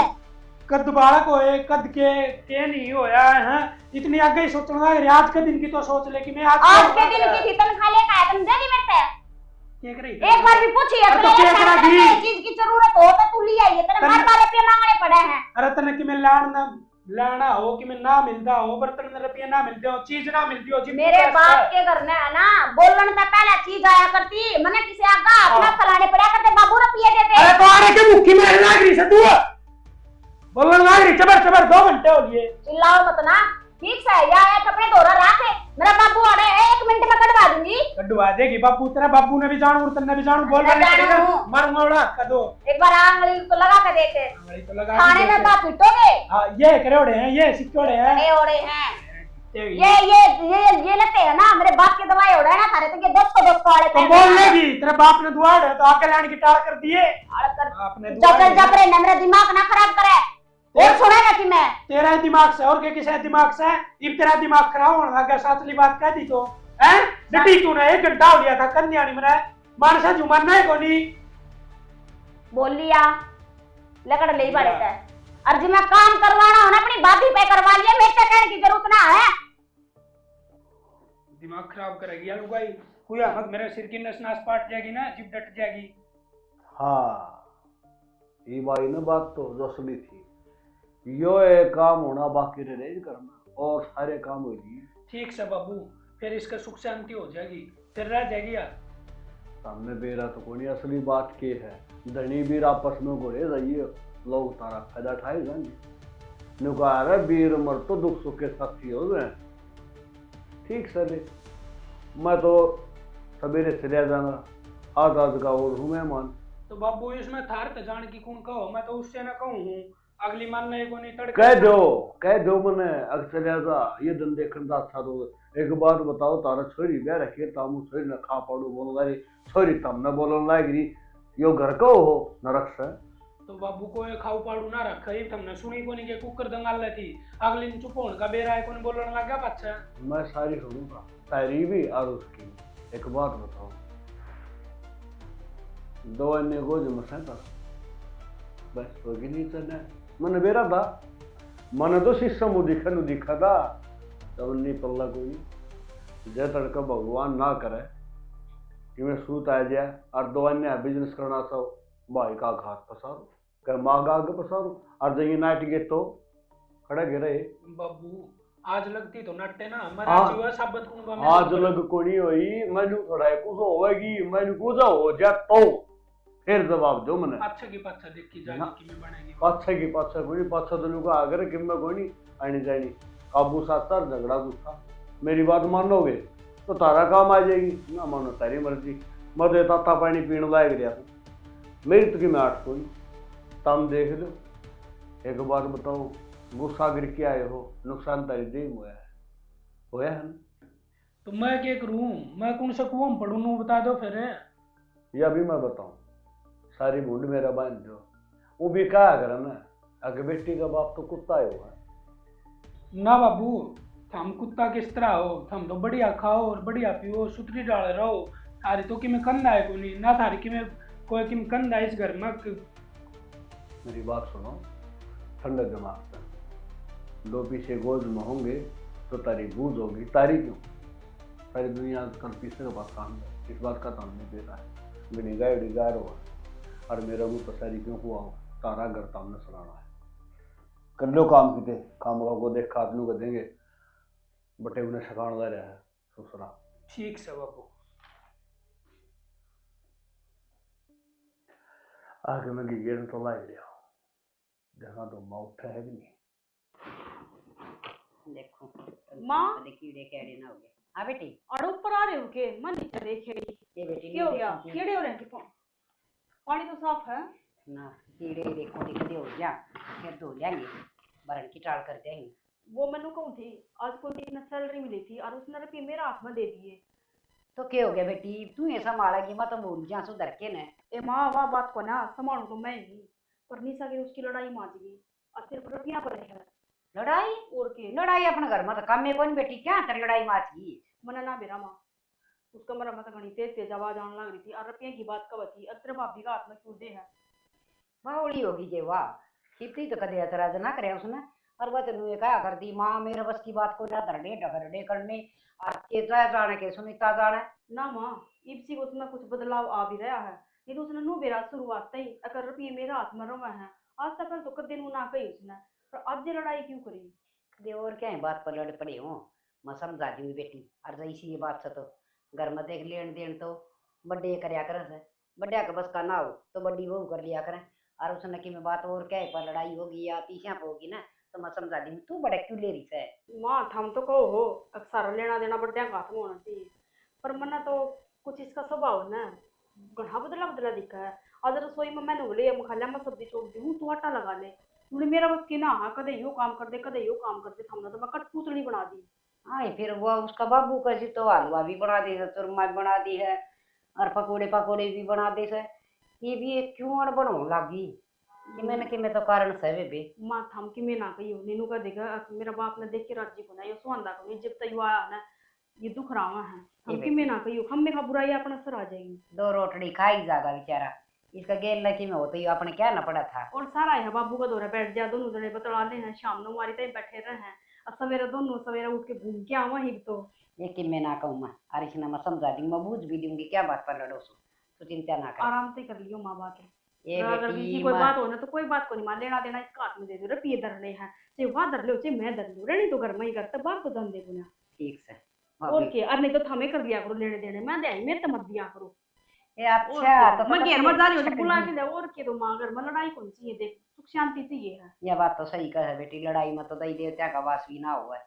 कद बालक होए कद के नहीं होया है, इतनी आगे ही सोचना है, आज के दिन की तो सोच ले कि मैं आज के दिन की थी तनख्वाह लेकर आया, तुम देगी मेरे पे क्या करे, एक बार भी पूछी है तो क्या करेगी, चीज की जरूरत हो तो तू ले आई, तेरे बार बार रुपये मांगने पड़े हैं। अरे तने कि मैं लाना हो कि मैं ना मिलता हो, बर्तन में रुपये ना मिलते हो, चीज ना मिलती हो, मेरे बाप के घर में है ना बोलने से पहले चीज आया करती, मैंने किसी आगा अपना फलाने पड़ा करते बाबू रुपये देते। अरे तो आने के मुट्ठी में लाग रही से तू बोलने लाग रही, चबर चबर 2 घंटे हो लिए, चिल्लाओ मत ना, ठीक है या एक कपड़े धोरा रखे, मेरा बाबू आ रहा है 1 मिनट में कटवा दूंगी। कटवा देगी बाबू, तेरा बाबू ने भी जानू और तन्ने भी जानू, बोल रहा है मारूंगा उड़ा कदो, एक बार आंगली तो लगा के देखे, आंगली तो लगा खाने में बाप पिटोगे। हां ये करोड़े हैं, ये सिक्कोड़े हैं, अरे ओड़े हैं, ये लगते हैं ना मेरे बाप के दवाई ओड़े है ना थारे, तो ये 200 वाले तो बोल लेगी तेरे बाप ने दुआड़ है तो आके लाने की टाल कर दिए कर आपने जब रे मेरा दिमाग ना खराब करे, और सुनेगा कि मैं तेरा दिमाग से और के किसी दिमाग से इब तेरा दिमाग खराब होने लगा साचली बात कह दी तो हैं बेटी तूने 1 घंटा हो लिया था कन्याणी में मानसा जुमाना है कोनी बोल लिया लकड़ ले पड़े थे और जी मैं काम करवाना हो ना अपनी बाती पे करवा लिया मेरे से कहने की जरूरत ना है। दिमाग खराब करेगी यार लुगाई हुआ मत मेरे सिर की नस नास पाट जाएगी ना जिप डट जाएगी। हाँ ये भाई ने बात तो जसली थी यो एक काम होना बाकी रह करना और सारे काम हो गई ठीक से बाबू फिर इसका सुख शांति हो जाएगी फिर रह जाएगी यार सामने बेरा तो कोई असली बात के है धनी बीर आपस में घोड़े जाइए लोग तारा फायदा उठाए जाएंगे नुकार बीर मर तो दुख सुख के साथी हो गए ठीक सर मैं तो सवेरे चलिया जाऊंगा आज का और हूँ मेहमान तो बाबू इसमें थार तो जान की कौन कहो मैं तो उससे ना कहूँ हूँ अगली मान नहीं को नहीं तड़का कह दो मैंने अग चलिया जा ये धंधे करना अच्छा तो एक बात बताओ तारा छोरी ब्याह रखिए तामू छोरी न खा पाड़ू बोल रही छोरी तम न बोलन लागी यो घर को हो नरक से तो बाबू को खाऊ पाड़ू ना रख तुमने सुनी को नहीं के कुकर दंगाल थी अगली चुप होने का बेरा है कौन बोलने लगा बच्चा मैं सारी सुनूंगा सारी भी और उसकी एक बात बताओ 2 अन्य गोज मसा बस होगी नहीं चलना मन बेरा था मन तो शिष्य दिखा था तब नहीं पल्ला कोई जय तड़का भगवान ना करे कि मैं सूत आ जाए और 2 अन्य बिजनेस करना चाहो भाई का घाट पसारो कह माँ का आगे पसारो और जही नाट गे तो खड़े गिरे बाबू आज लगती तो नट्टे ना हाँ। मरा जीवा साबत कुन आज लग कोनी होई मैनू थोड़ा कुछ होवेगी मैनू कुछ हो जा तो फिर जवाब दो मने अच्छा की पाछा देखी जाएगी कि मैं बनेगी पाछे की पाछा कोई पाछा तो लुका अगर कि मैं कोई नहीं आनी जानी काबू साथ झगड़ा गुस्सा मेरी बात मानोगे तो तारा काम आ जाएगी ना मानो तारी मर्जी मैं तो ताता पानी पीने लायक गया मेरी तो कि मैं 8 कोई तम देख लो एक बात बताओ गुस्सा गिर के आए हो नुकसान तारी दे होया है ना तो मैं क्या करूं मैं कौन सा कुआं में पढ़ूं बता दो फिर या भी मैं बताऊं सारी मुंड मेरा बांध दो वो भी कहा करे ना अगर बेटी का बाप तो कुत्ता है वो है ना बाबू हम कुत्ता किस तरह हो हम तो बढ़िया खाओ और बढ़िया पियो सुतरी डाल रहो थारी तो कि मैं कंधा है कोई ना थारी कि मैं कोई कि मैं कंधा इस घर में मेरी बात सुनो ठंडा दिमाग से 2 पीछे गोद में होंगे तो तारी बूझ होगी तारी क्यों सारी दुनिया कल पीछे के पास काम है इस बात का तान नहीं दे रहा है मेरी गाय गा रहा है और मेरा मुँह पसारी क्यों हुआ हो तारा घर तामने सुनाना है कर लो काम किते काम को देख खादनू कर देंगे बटे उन्हें सकान ला रहा है ससुरा ठीक से बाबू आगे मैं गिर तो ला लिया देखा तो माँ उठा है कि नहीं देखो माँ? कीड़े कैड़े ना हो गए हाँ बेटी और ऊपर आ रहे हो के मन नीचे देखे ये बेटी क्या हो गया कीड़े हो रहे हैं पानी तो साफ है ना कीड़े देखो दिखते हो जा फिर धो जाएंगे बरन की टाल कर देंगे वो मैंने कहूँ थी आज को ने सैलरी मिली थी और उसने रुपये मेरे हाथ में दे दिए तो क्या हो गया बेटी तू ऐसा मारेगी मैं तो भूल जा सुधर के न ए माँ वाह बात को ना संभालू तो मैं ही पर निशा की उसकी लड़ाई माच गई और सिर्फ रुपया पर है लड़ाई और के लड़ाई अपने घर में तो काम में कौन बेटी क्या तेरी लड़ाई माच गई मना ना बेरा माँ उसका मेरा मत घनी तेज आवाज आने लग रही थी और रुपये की बात कब थी अत्र भाभी का हाथ में क्यों दे है बावड़ी होगी जे वाह कितनी तो कदे ऐतराज ना करे उसने और वह तेन क्या कर दी माँ मेरे बस की बात को ना धरने ढगरने करने केता जाने के सुनीता जाने ना माँ इप्सी को उसमें कुछ बदलाव आ भी रहा है नहीं तो उसने नु बेरा शुरुआत ही अगर रुपये मेरे हाथ में रवा है आज तक तो कद दिन ना कही उसने पर आज ये लड़ाई क्यों करी दे और क्या है बात पर लड़ पड़े हो मैं समझा दी बेटी और इसी बात से तो घर में देख लेन देन तो बड्डे करया करे से बड्डा का बस का ना हो तो बड्डी वो कर लिया करें और उसने की में बात और क्या है पर लड़ाई होगी या पीछे होगी ना तो मैं समझा दी तू बड़े क्यों ले रही है माँ थम तो कहो हो अक्सर लेना देना बड्डे का हाथ में होना चाहिए पर मना तो कुछ इसका स्वभाव ना घना बदला बदला दिखा है आज रसोई में मैंने बोले मखाला में सब्जी चौक दी हूँ तू आटा लगा ले बोले मेरा बस की ना हाँ कदे यो काम कर दे कदे यो काम कर दे हमने तो मैं कठपुतली बना दी हाँ फिर वो उसका बाबू का जी तो हलवा भी बना दी है चुरमा भी बना दी है और पकोड़े पकोड़े भी बना दे से ये भी एक क्यों अड़ बनाने लगी कि मैं तो कारण से बेबी माँ थम कि मैं ना कहियो नीनू का देखा मेरा बाप ने देख के राजी को ना ये सुंदा को नहीं जब तक यू आया ना ये दुख रहा है हम कि मैं ना कहियो हम में का बुराई अपना सर आ जाएगी। 2 रोटड़ी खाई जागा बेचारा इसका गेल लकी में होते ही अपने क्या ना पड़ा था। और सारा है बाबू का दौरा बैठ जा दोनों जने बतला ले हैं शाम को हमारी टाइम बैठे रहे हैं और सवेरे दोनों सवेरे उठ के घूम के आवा ही तो ये कि मैं ना कहूँ मैं अरिशना मैं समझा दूंगी मैं बूझ भी दूंगी क्या बात पर लड़ो सो तो चिंता ना कर। आराम से कर लियो माँ बात है ये अगर बेटी किसी कोई बात हो ना तो कोई बात को नहीं मान लेना देना इसका हाथ में दे दो रुपये धर ले हैं चाहे वहाँ धर लो चाहे मैं धर लूँ नहीं तो घर में ही करता बात तो धंधे को ना ठीक से और क्या और नहीं तो हमें कर दिया करो लेने देने मैं दे मैं तो मत दिया करो ये अच्छा तो मैं घेर मत जा रही हूँ बुला के ले और के तो माँ घर में लड़ाई कौन सी है देख सुख शांति चाहिए है। ये बात तो सही कह है बेटी लड़ाई में तो दई देवता का वास भी ना हुआ है।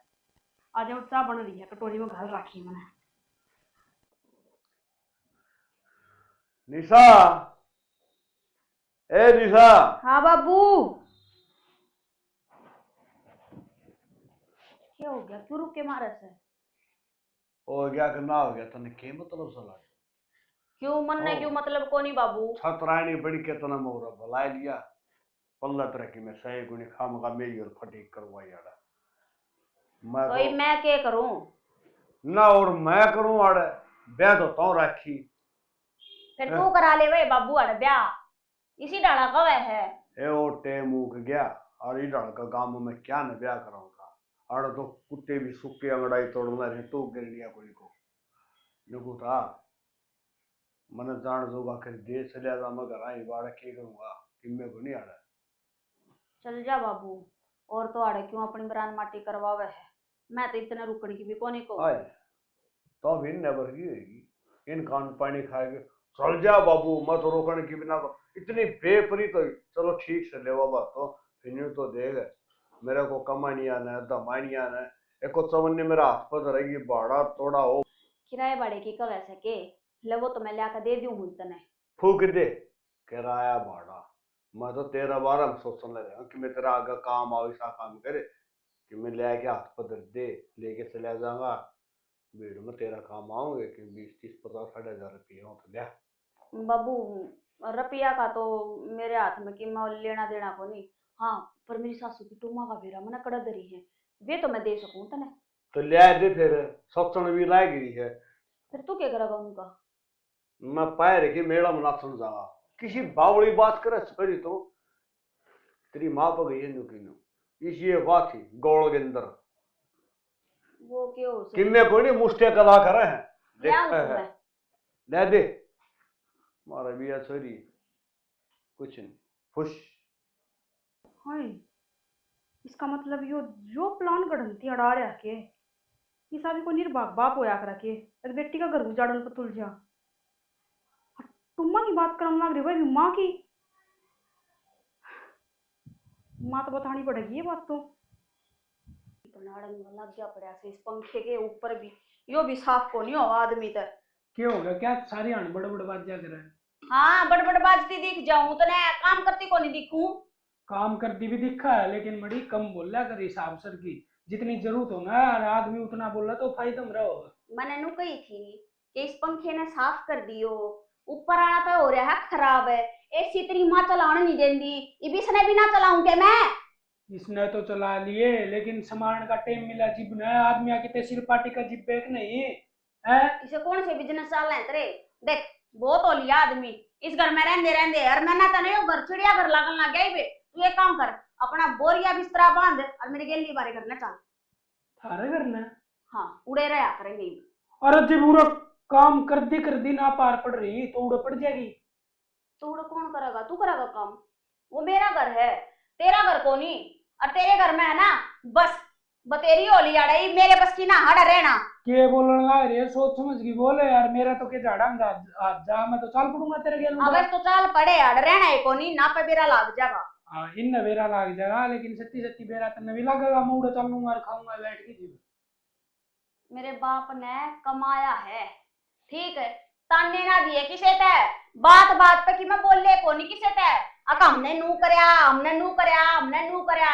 आज और चाय बन रही है कटोरी में घाल रखी मैंने। निशा, ए निशा, हाँ बाबू क्या हो गया क्यों रुक के मारे से हो गया कि ना हो गया तने के मतलब सला क्यों मन ने क्यों मतलब को नहीं बाबू छतरानी बड़ी के तना मोरा भलाई लिया पल्ला तरह की मैं सही गुनी खाम का मेरी और फटीक करवाई आड़ा मैं तो मैं क्या करूं ना और मैं करूं आड़े ब्याह तो तौ राखी फिर तू करा ले वे बाबू अड़ ब्याह इसी डाला का वह है ए ओ टेम उग गया और इधर का गांव में क्या न ब्याह कराऊंगा आड़ तो कुत्ते भी सुक्के अंगड़ाई तोड़ना रहे तो गिरनिया कोई को नुको था मन जान जोगा कर दे चलिया जा मगर आई बाड़ा के करूंगा किम्मे को नहीं आड़ा चल जा बाबू और तो आड़े क्यों अपनी बरान माटी करवावे है मैं तो इतने रुकने की भी कोनी को आए तो भी नेबर की होगी इन कान पानी खाएगे चल जा बाबू मत रोकने की बिना तो इतनी बेपरी तो चलो ठीक से ले बाबा तो फिर तो देगा मेरे को कमा नहीं आना है दमा नहीं आना है एक को चवन्नी मेरा हाथ पर रहेगी बाड़ा तोड़ा हो किराए बाड़े की कब ऐसे के ले वो तो मैं लाकर दे दूं हूं तने फूक दे किराया भाड़ा मैं तो तेरा बार हम सोचने लगा कि मैं तेरा आगे काम आओ ऐसा काम करे कि मैं ले आके हाथ पर दे लेके चला जाऊंगा भीड़ में तेरा काम आऊंगे कि 20, 30, 50, 60 हजार रुपये हो तो लिया बाबू रुपया का तो मेरे हाथ में कि मैं लेना देना को नहीं हाँ पर मेरी सासू की टूमा का भेरा मना कड़ा दरी है वे तो मैं दे सकूं तने तो ले दे फिर सत्संग भी ला गई है फिर तू क्या करेगा उनका मैं पैर की मेड़ा में ना समझाऊंगा किसी बावड़ी बात करे सरी तो तेरी माँ पर गई है नुकी इस ये बात थी गौड़ के अंदर वो क्यों किन्ने कोई नहीं मुस्टे कला करे हैं देखा है है ले दे मारा भी सरी कुछ नहीं खुश हाय इसका मतलब यो जो प्लान गढ़ंती अड़ा रहा के इस आदमी को निर्बाक बाप होया कर के एक बेटी का घर उजाड़न पर तुल जा तुम्मा की बात करम लाग रही भाई माँ की माँ तो बतानी पड़ेगी ये बात तो बनाड़न में लग गया पड़ा से इस पंखे के ऊपर भी यो भी साफ को नहीं हो आदमी तक क्या होगा क्या सारी आन बड़ बड़ बात जा कर है हाँ बड़ बाजती दिख जाऊं तो मैं काम करती को नहीं दिखूं काम करती भी दिखा है लेकिन बड़ी कम बोला कर हिसाब सर की जितनी जरूरत हो ना आदमी उतना बोला तो फायदा में रहो मैंने नु कही थी कि इस पंखे ने साफ कर दियो ऊपर आना तो हो रहा है खराब है एसी इतनी माँ चलाने नहीं देंदी इसने भी ना चलाऊंगे मैं इसने तो चला लिए लेकिन सामान का टाइम मिला जिब ने आदमी आके सिर पार्टी का जिब बैक नहीं है इसे कौन से बिजनेस चाल रहे तेरे देख बहुत हो लिया आदमी इस घर में रहते रहते और मैं ना तने घर चिड़िया घर लगन लग गई बे तू एक काम कर अपना बोरिया बिस्तरा बांध और मेरे गेली बारे करना चल थारे करना हाँ उड़े रहा करेंगे अरे जी पूरा काम कर दी ना पार पड़ रही तो उड़ पड़ जाएगी तो उड़ कौन करेगा तू करेगा काम वो मेरा घर है तेरा घर को नहीं और तेरे घर में है ना बस बतेरी होली अड़ई मेरे बस की ना हड़ा रहना के बोलना रे सोच समझ की बोले यार मेरा तो के झाड़ांगा आज जा मैं तो चाल पड़ूंगा तेरे गेल अब तो चाल पड़े अड़ रहना है को नहीं ना पे बेरा लाग जाएगा हाँ इन बेरा लाग जाएगा लेकिन सत्ती सत्ती बेरा तो नहीं लगेगा मैं उड़ चल लूंगा और खाऊंगा बैठ के जी मेरे बाप ने कमाया है ठीक है ताने ना दिए किसे ते बात बात पे कि मैं बोल ले को नहीं किसे ते अका हमने नू करया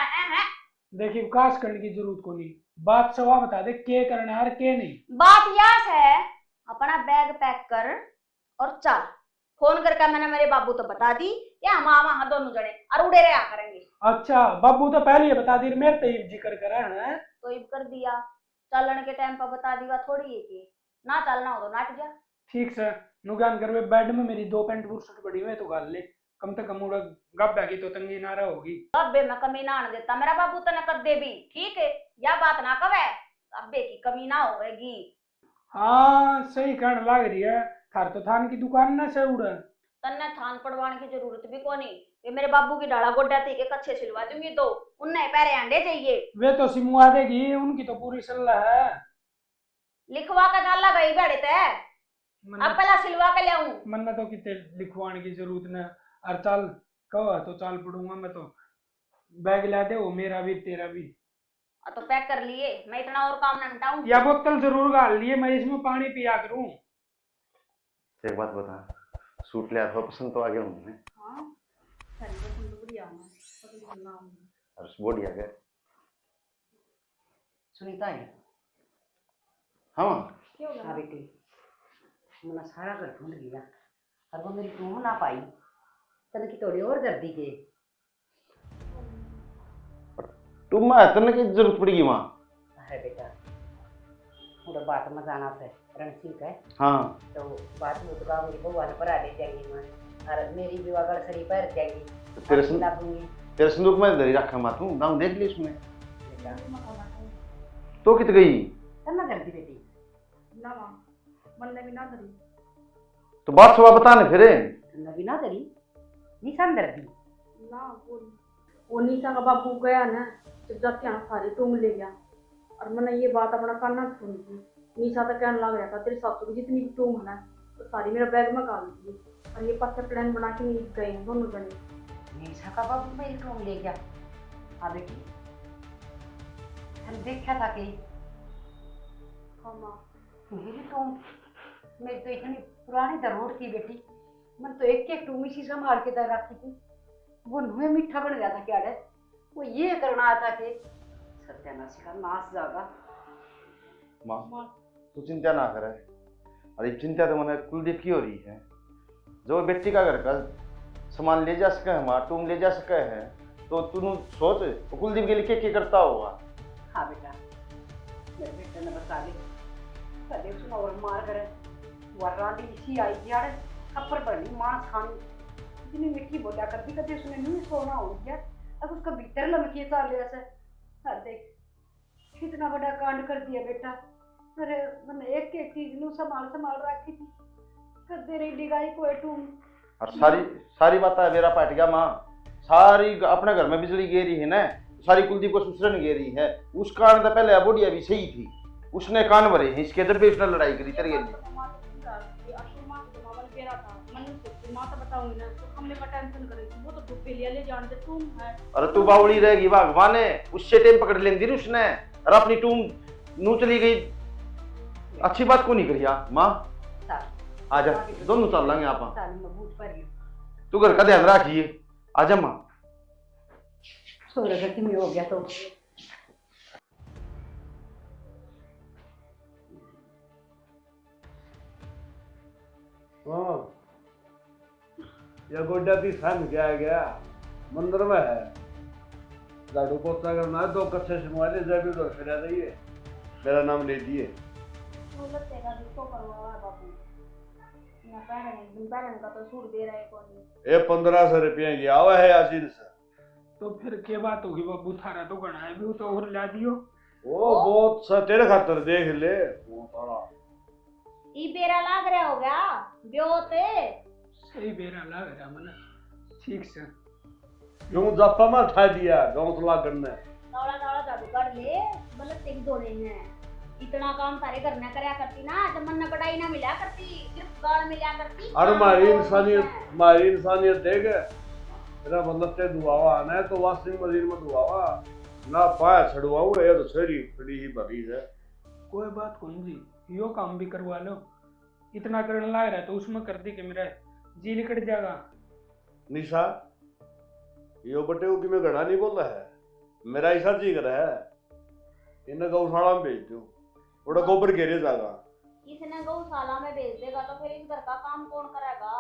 है देखिए विकास करने की जरूरत को नहीं बात सवा बता दे के करना है और के नहीं बात यास है अपना बैग पैक कर और चल फोन करके मैंने मेरे बाबू तो बता दी क्या हम वहां दोनों जने और उड़े रहा करेंगे। अच्छा बाबू तो पहले ही बता दी, मेरे तो ही जिक्र करा है। तो इब कर दिया, चलन के टाइम पर बता दिया थोड़ी है कि ना चलना हो तो नाट जा। ठीक से नुकसान कर बेड में मेरी 2 पैंट बुरशट पड़ी हुई है तो गाल ले, कम से कम उड़ा गप बैगी तो तंगी नारा होगी। अबे मैं कमी ना आने देता, मेरा बाबू तो न कर दे भी, ठीक है या बात ना कवे अबे की कमी ना होगी। हाँ सही कहने लग रही है, थार तो थान की दुकान ना से उड़ा तन्ने थान पड़वाने की जरूरत भी कोनी, ये मेरे बाबू की डाला गोड्डा थी के कच्छे सिलवा दूंगी तो उन्हें पैरे अंडे चाहिए। वे तो सिमुआ देगी, उनकी तो पूरी सलाह है। लिखवा के डाला गई बड़े ते अब पहला सिलवा के ले आऊं। मन्ना तो कितने लिखवाने की जरूरत न, और चल कहो तो चाल पड़ूंगा मैं तो। बैग ला दे वो मेरा भी तेरा भी। तो पैक कर लिए, मैं इतना और काम ना हटाऊं। या बोतल जरूर गाल लिए, मैं इसमें पानी पिया करूं। एक बात बता, सूट लिया था पसंद तो आ गया मुझे। हाँ सारी पसंद तो बढ़िया है, पसंद करना है। और बॉडी आ गया। सुनीता है। हाँ क्या हो हाँ गया? बेटी, मैंने सारा घर ढूंढ लिया और वो मेरी टूम ना पाई, तन की थोड़ी और दर्दी के। तुम इतने की जरूरत पड़ेगी वहाँ। है बेटा, पूरा बात में जाना से रणसिंह का है, हाँ तो बात में उठवा मेरी भगवान पर आ ले जाएंगी माँ, और मेरी भी वगड़ सरी पर जाएगी। तो तेरे और ना दूंगी तेरे संदूक में दरी रखा मैं तू दाम देख ली उसमें। बेटा। तो कित गई करना दर्दी बेटी, ना माँ मन ने भी ना धरी। तो बात सुबह बता ने फिर। नबी ना दरी निशान दर्दी। ना वो निशा का बाबू गया ना, जब जाके आना सारी टूम ले गया, और मैंने ये बात अपना कान से सुनी थी। निशा तो कहने लग रहा था तेरे सासू की जितनी भी टूम है ना तो सारी मेरा बैग में डाल दी, और ये पास से प्लान बना के नहीं गए हैं दोनों जने। निशा का बाबू मेरी टूम ले गया। हाँ बेटी, हम देखा था कि हाँ माँ मेरी टूम, मेरी तो इतनी पुरानी जरूरत थी बेटी, मैं तो एक एक टूम इसी संभाल के दर रखी थी। वो नुए मीठा बन गया था क्या डर, वो ये करना आया था कि सत्यानाशी का नाश जागा। माँ तू चिंता ना करे, अरे चिंता तो मैंने कुलदीप की हो रही है। जो बेटी का घर का सामान ले जा सके है माँ, तुम ले जा सके है, तो तू सोच तो कुलदीप के लिए क्या करता होगा। हाँ बेटा, मेरे बेटे ने बता दी कदे उसने और मार करे वराली इसी आई यार खप्पर बनी मांस खानी, इतनी मिठी बोला करती कदे उसने नहीं सोना हो गया, अब उसका भीतर लमकी चाल ऐसे। हाँ देख कितना बड़ा कांड कर दिया बेटा, अरे मैंने एक एक चीज नू संभाल संभाल रखी थी, कर दे रही डिगाई कोई टूम। और सारी बात है मेरा पाट गया माँ, सारी अपने घर में बिजली गिरी है ना, सारी कुलदीप को सुसरन गिरी है। उस कारण तो पहले बुढ़िया भी सही थी, उसने कान भरे हैं इसके जब भी उसने लड़ाई करी तेरे लिए। अरे तू बावड़ी रहेगी भगवान ने उससे टेम पकड़ लेंदी री उसने, और अपनी टूम नू चली गई, अच्छी बात को नहीं करी माँ। आजा दोनों चल लेंगे आप, तू घर का ध्यान रखिए। आजा माँ। सो रहा कि हो गया तो यह गोड्डा की सन क्या गया मंदिर में है, झाड़ू पोछा करना है, 2 कच्चे सिमवाले जब उधर फिरा रही है, मेरा नाम ले दिए। ये 1500 रुपया की आवा है यासीन से। तो फिर क्या बात होगी बाबू, थारा तो गणा है भी तो और ला दियो। वो बहुत सा तेरे खातर देख ले वो सारा ई बेरा लाग रहा होगा ब्योते सही बेरा लग रहा मना। ठीक से क्यों जप्पा में उठा दिया गौसला करने दौड़ा दौड़ा झाड़ू कर ले, मतलब तेरी धोने हैं इतना काम सारे घर में करया करती ना, जब मन न कटाई ना मिला करती, सिर्फ गाल मिला करती। और हमारी इंसानियत देख तेरा मतलब ते दुआवा आना है तो वाशिंग मशीन में दुआवा ना पाया छड़वाऊ, ये तो छड़ी खड़ी ही भरी है। कोई बात कौन जी, यो काम भी करवा लो, इतना करने लग रहा है तो उसमें कर दी कि मेरा जी निकट जाएगा। निशा यो बटे की मैं घड़ा नहीं बोला है, मेरा ऐसा जी कर है, इन्हें गौशाला में भेज दो, थोड़ा गोबर घेरे जाएगा। इसने गौशाला में भेज देगा तो फिर इस घर का काम कौन करेगा?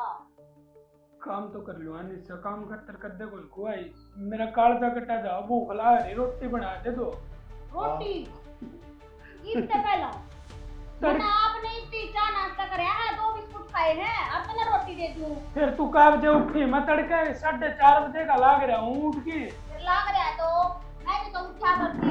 काम तो कर लो अनिसा, काम करतर कर दे कोई कोई मेरा कालजा कटा जा, भूख ला रही, रोटी बना दे दो। रोटी इतने पहला मैंने आपने इतनी चाय नाश्ता कराया है, 2 बिस्कुट खाए हैं, अब मैं रोटी दे दूं। फिर तू कै बजे उठी? मैं तड़के 4:30 बजे का लाग रहा हूँ उठ के। फिर लाग रहा है तो मैं भी तो उठा करती,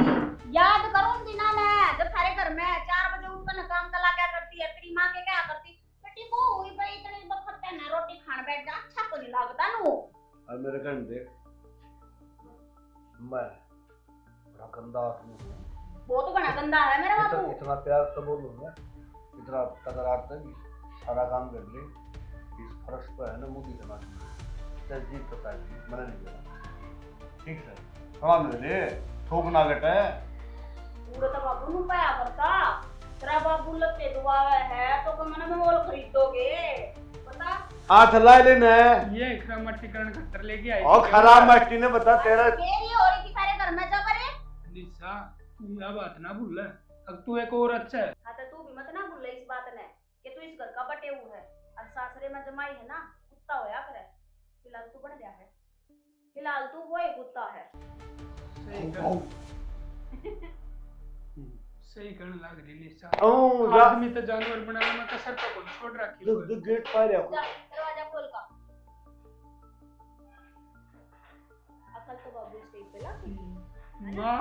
याद करूंगी ना मैं जब सारे घर में 4 बजे उठकर काम कला क्या करती है, तेरी माँ के क्या करती, बेटी को हुई भाई इतने वक्त है ना रोटी खाने बैठ जा, अच्छा तो नहीं लगता नु। अब मेरे कन देख, मैं बड़ा गंदा आदमी हूँ। वो तो बड़ा गंदा है मेरा बाबू। इतना प्यार तो बोलूँ मैं, इतना तकरार तक सारा काम कर ले, इस फर्श पर है ना मुझे देना चाहिए, जी पता है मैंने नहीं देना, ठीक है थोड़ा मेरे लिए थोक ना घटे पूरा तो बाबू नु पाया करता, तेरा बाबू लते दुआ है तो मैंने मोल खरीद दोगे बता। हाथ ला लेना ये खरा मट्टी करण खतर लेके आई और खराब मट्टी ने बता तेरा मेरी हो रही थी सारे घर में जा करे। अनिसा तू यह बात ना भूल, अब तू एक और अच्छा है। हाँ तो तू भी मत ना भूल इस बात ने कि तू इस घर का बटेऊ है और सासरे में जमाई है ना कुत्ता होया करे, फिलहाल तू बन गया है, फिलहाल तू वो एक कुत्ता है। सही कहने लग रही निशा, ओ आदमी तो जानवर बनाने में कसर तो कौन छोड़ रखी है। गेट पर रखो जा दरवाजा खोल का। अकल तो बाबू स्टेज पे ला माँ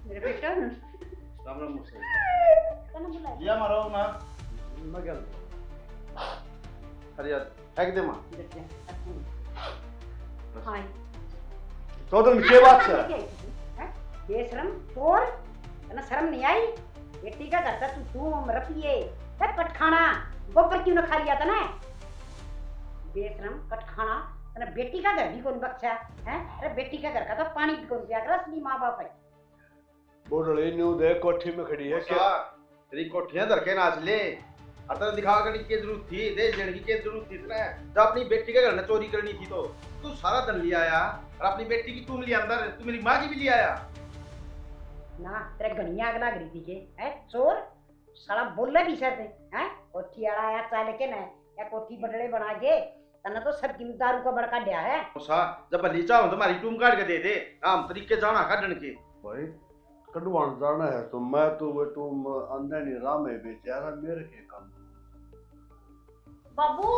मेरे बेटा राम राम मुझसे तने बुलाया लिया मारो ना मैं क्या अरे यार फेंक दे मां हां तो तुम के बात से हैं बेशरम चोर, तना शर्म नहीं आई? बेटी का घर था तू रपिए है कटखाना गोबर क्यों न खा लिया था ना? बेशरम कटखाना, तना बेटी का घर भी कौन बख्शा है? अरे बेटी का घर का तो पानी भी कौन पिया कर, असली माँ बाप है। बोलड़ी न्यू दे कोठी में खड़ी है क्या? तेरी कोठियां धर के नाच ले, अतर दिखा करने की जरूरत थी, दे देने की जरूरत थी ना, जब अपनी बेटी के घर में चोरी करनी थी तो तू सारा धन ले आया और अपनी बेटी की तू लिया अंदर, तू मेरी माँ की भी ले आया ना। तेरे गनिया आग लग रही थी के है चोर साला बोले भी सर हैं कोठी आड़ा आया चाल के ना या कोठी बड़ड़े बना के तना तो सब दारू का बड़का डया है। सा जब भली चाहो तुम्हारी टूम काट के दे दे, हम तरीके जाना काटन के भाई कड़वान जाना है तो मैं तो वो तुम अंदर नहीं राम है बेचारा मेरे के काम। बाबू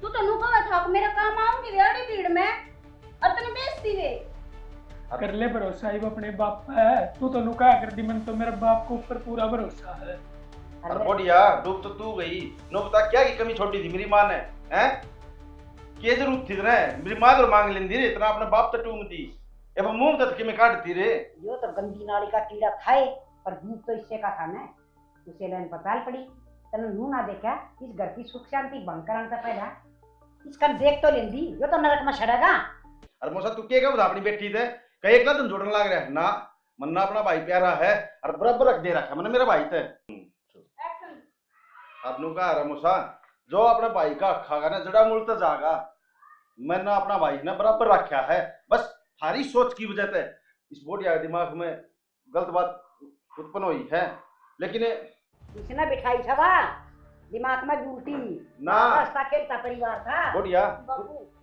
तू तो नुका था मेरा काम आऊंगी रेडी भीड़ में अतने बेइज्जती वे कर ले भरोसा ही अपने बाप पे है, तू तो नुका कर दी, मन तो मेरे बाप को ऊपर पूरा भरोसा है। और बढ़िया डूब तो तू गई, नो बता क्या की कमी छोड़ी थी मेरी माँ ने, हैं क्या जरूरत थी ना मेरी माँ तो मांग लेंदी रे, इतना अपने बाप तो टूंग दी, अब मुंह तक के में काटती रे। यो तो गंदी नाली का कीड़ा खाए पर दूध तो इससे का था ना, उसे लेन पताल पड़ी तने नू ना देखा इस घर की सुख शांति भंग कराने से पहला इसका देख तो लेंदी, यो तो नरक में सड़ेगा। अरे मोसा तू क्या बता अपनी बेटी थे कहीं एक दिन जोड़ने लग रहा है ना, मन्ना अपना भाई प्यारा है और बराबर रख दे रखा मैंने मेरा भाई थे। अपनों का रमोसा जो अपने भाई का खागा ना जड़ा मूल तो जागा, मैंने अपना भाई ना बराबर रखा है, बस थारी सोच की वजह से इस बोटिया दिमाग में गलत बात उत्पन्न हुई है, लेकिन इसने बिठाई छवा दिमाग में उल्टी ना रास्ता खेलता परिवार था। बोटिया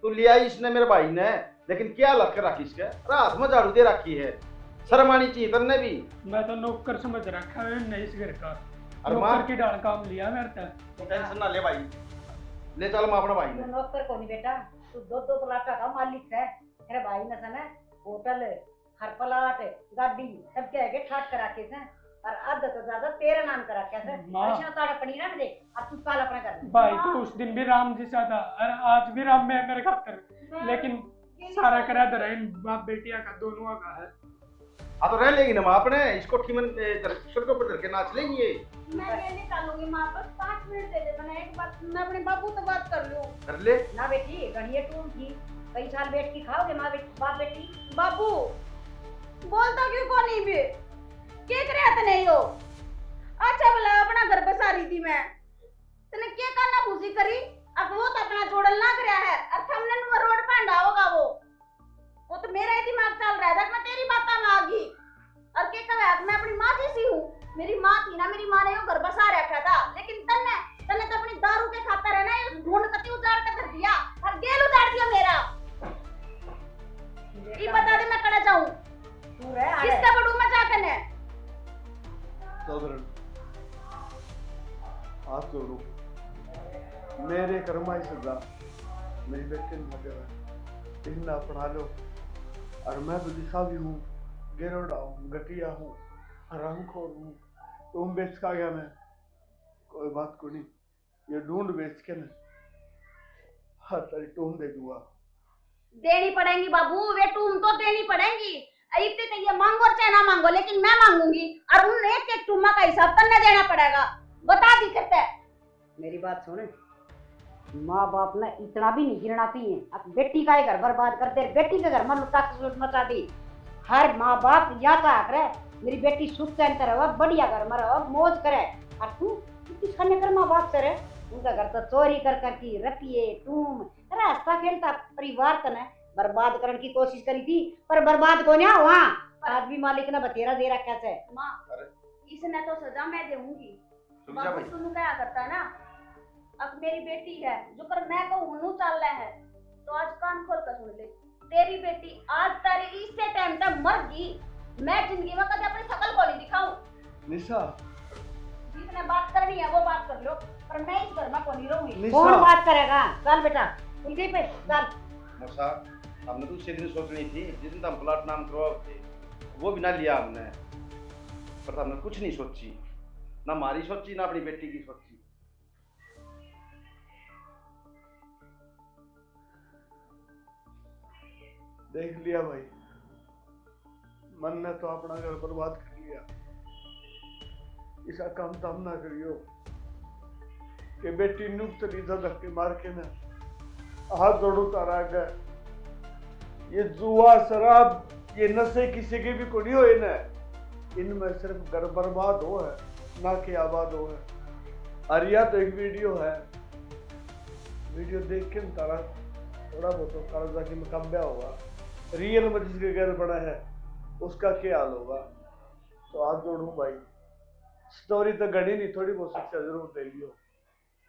तू लिया इसने मेरे भाई ने, लेकिन क्या लग कर रखी इसके रात में झाड़ू दे रखी है, शर्म आनी चाहिए तन्ने भी। मैं तो नौकर समझ रखा है नहीं इस घर का, अरे नौकर की डाल काम लिया मेरे तक। टेंशन ना ले भाई, ले चल मैं अपना भाई तू ने। नौकर को नहीं बेटा, तू दो प्लाट का मालिक है, तेरे भाई ने सने होटल हर प्लाट गाड़ी सब क्या है ठाट करा के से और आधा तो ज्यादा तेरे नाम करा के से ऐसा ताड़ा पनीर ना दे अब तू काल अपना कर भाई तो उस दिन भी राम जी सा था और आज भी राम में है मेरे खातर, लेकिन सारा करा दे रहा इन बाप बेटिया का दोनों का है। अब तो रह लेगी ना माँ अपने इसको सड़कों पर धर के नाच लेंगे। मैं ले निकालूंगी मां पर 5 मिनट दे दे, मैंने एक बार मैं अपने बाबू से बात कर लूं। कर ले ना बेटी गणिये टूम थी कई साल बैठ के खाओगे माँ बाप बेटी। बाबू बोलता क्यों को नहीं बे के करे तने यो अच्छा भला अपना घर बसा रही थी मैं, तने क्या करना खुशी करी अब वो तो अपना जोड़ल ना करया है और हमने नु रोड पांडा होगा वो तो मेरा ही दिमाग चल रहा था, मैं तेरी बात में आ गई और के कहा मैं अपनी माँ जैसी हूँ, मेरी माँ थी ना, मेरी माँ ने यो घर बसा रखा था, लेकिन तन्ने तो अपनी दारू के खातर है ना ये हाथ जोड़ू, मेरे कर्मा की सजा मेरी बेटी ने मगर इतना अपना लो। और मैं तो दिखा भी हूँ, गिरोड़ा हूँ, घटिया हूँ, हरामखोर हूँ। तुम बेच का गया मैं, कोई बात को नहीं, ये ढूंढ बेच के ना हर तारी टूम दे दूंगा। देनी पड़ेंगी बाबू, वे टूम तो देनी पड़ेंगी। इतने तो ये मांगो और चाहे ना मांगो, लेकिन मैं मांगूंगी और उन एक एक टूमा का हिसाब तन्ने देना पड़ेगा। बता दी करते है। मेरी बात सुन, माँ बाप ने इतना भी नहीं गिरनाती है। अब बेटी का ही घर बर्बाद कर दे, बेटी के घर में लुटा मचा दी। हर माँ बाप या चाह करे मेरी बेटी सुख चैन रहे, बढ़िया घर में रहो, मौज करे। और तू किस खाने कर माँ बाप से रहे? उनका घर तो चोरी कर कर की रतिये टूम रास्ता खेलता परिवार तने बर्बाद करने की कोशिश करी थी, पर बर्बाद को नहीं वहाँ आज भी मालिक ने बतेरा दे रखा है। माँ इसने तो सजा मैं देऊंगी। रुक जा भाई। सुनू क्या करता है ना, अब मेरी बेटी है जो कर मैं कहूँ नू चल रहा है, तो आज कान खोल कर सुन ले। तेरी बेटी आज तारी इससे टाइम तक मर गई, मैं जिंदगी में कभी अपनी शकल को नहीं दिखाऊं। निशा, जिसने बात करनी है वो बात कर लो, पर मैं इस घर में को नहीं रहूंगी। कौन बात करेगा? चल बेटा उनके पे चल। मौसा, हमने तो उसी दिन सोचनी थी जिस दिन हम प्लाट नाम करवा थे, वो भी ना लिया हमने। पर हमने कुछ नहीं सोची, ना हमारी सोची ना अपनी बेटी की सोची। देख लिया भाई, मन ने तो अपना घर बर्बाद कर लिया। ऐसा काम तम ना करियो कि बेटी नुक चली जा धक्के मार के ना हाथ जोड़ो तारा गए। ये जुआ शराब ये नशे किसी के भी को नहीं होए ना, इनमें सिर्फ घर बर्बाद हो है ना कि आबाद हो है। और या तो एक वीडियो है, वीडियो देख के तारा थोड़ा बहुत तो कर्जा की मुकम्या होगा, रियल में जिसके घर बड़ा है उसका क्या हाल होगा। तो हाथ जोड़ू भाई, स्टोरी तो गणी नहीं, थोड़ी बहुत शिक्षा जरूर दे लियो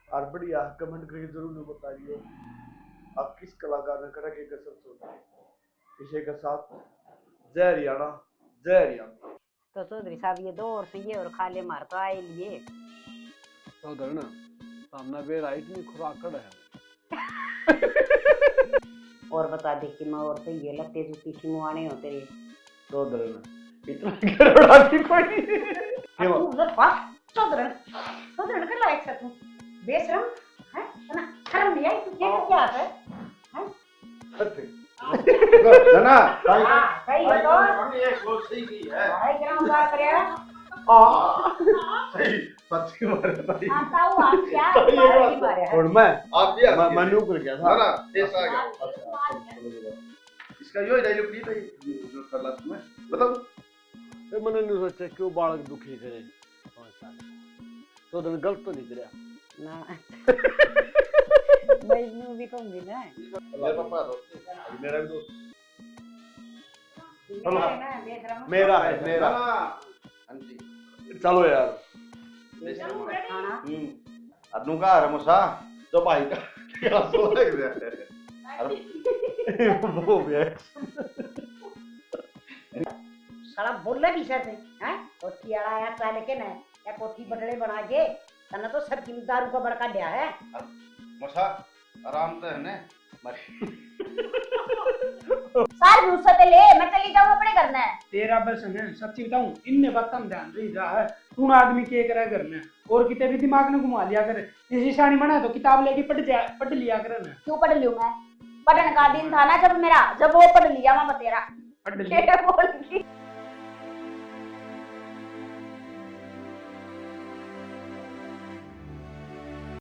और बढ़िया कमेंट करके जरूर बताइयो आप किस कलाकार ने करा के कसर सोचा। इसी के साथ जय हरियाणा, जय हरियाणा। तो चौधरी साहब ये 2 और सही और खाले मार तो आए लिए तो धरना सामना बेर हाइट में खुराक कड़ है। और बता दे कि मैं और सही है लगते जूती सिमुआने हो तेरे। तो धरना इतना करोड़ा की कोई तू उधर पास चौधरी चौधरी कर लायक से तू बेशरम है ना, शर्म नहीं आई? तू क्या है ना हां सही है तो हमने एक सोच सही की है। भाई ग्राम बात करेगा सही सच्ची मारे भाई। हां ताऊ आप क्या मारे और मैं आप भी मनु कर गया था ना टेस्ट आ गया। इसका यो डायलॉग नहीं था जो कर लास्ट में बताओ। ए मैंने नहीं सोचा क्यों बालक दुखी करे तो दिन गलत तो नहीं करा ना मैं न्यू भी कहूंगी ना मेरे पापा दोस्त मेरा भी दोस्त मेरा है मेरा। हां जी चलो यार खाना अनु का रमोसा तो भाई का क्या सो लग रहा है। अरे वो भी है साला बोले भी सर हैं कोठी आड़ा आया चाले के ना या कोठी बटड़े बना के तना तो सब की दारू का बड़का डया है। मसा आराम से है ने सार गुस्सा ते ले, मैं चली जाऊं अपने घर में। तेरा बस है सच्ची बताऊं, इनने बात हम ध्यान रही जा है तू आदमी के करे घर में और किते भी दिमाग ने घुमा लिया करे। इसी शानी बना तो किताब लेके पढ़ लिया करे ना। क्यों पढ़ लियो मैं? पढ़ने का दिन था ना जब मेरा, जब वो पढ़ लिया मैं तेरा पढ़ लिया बोल की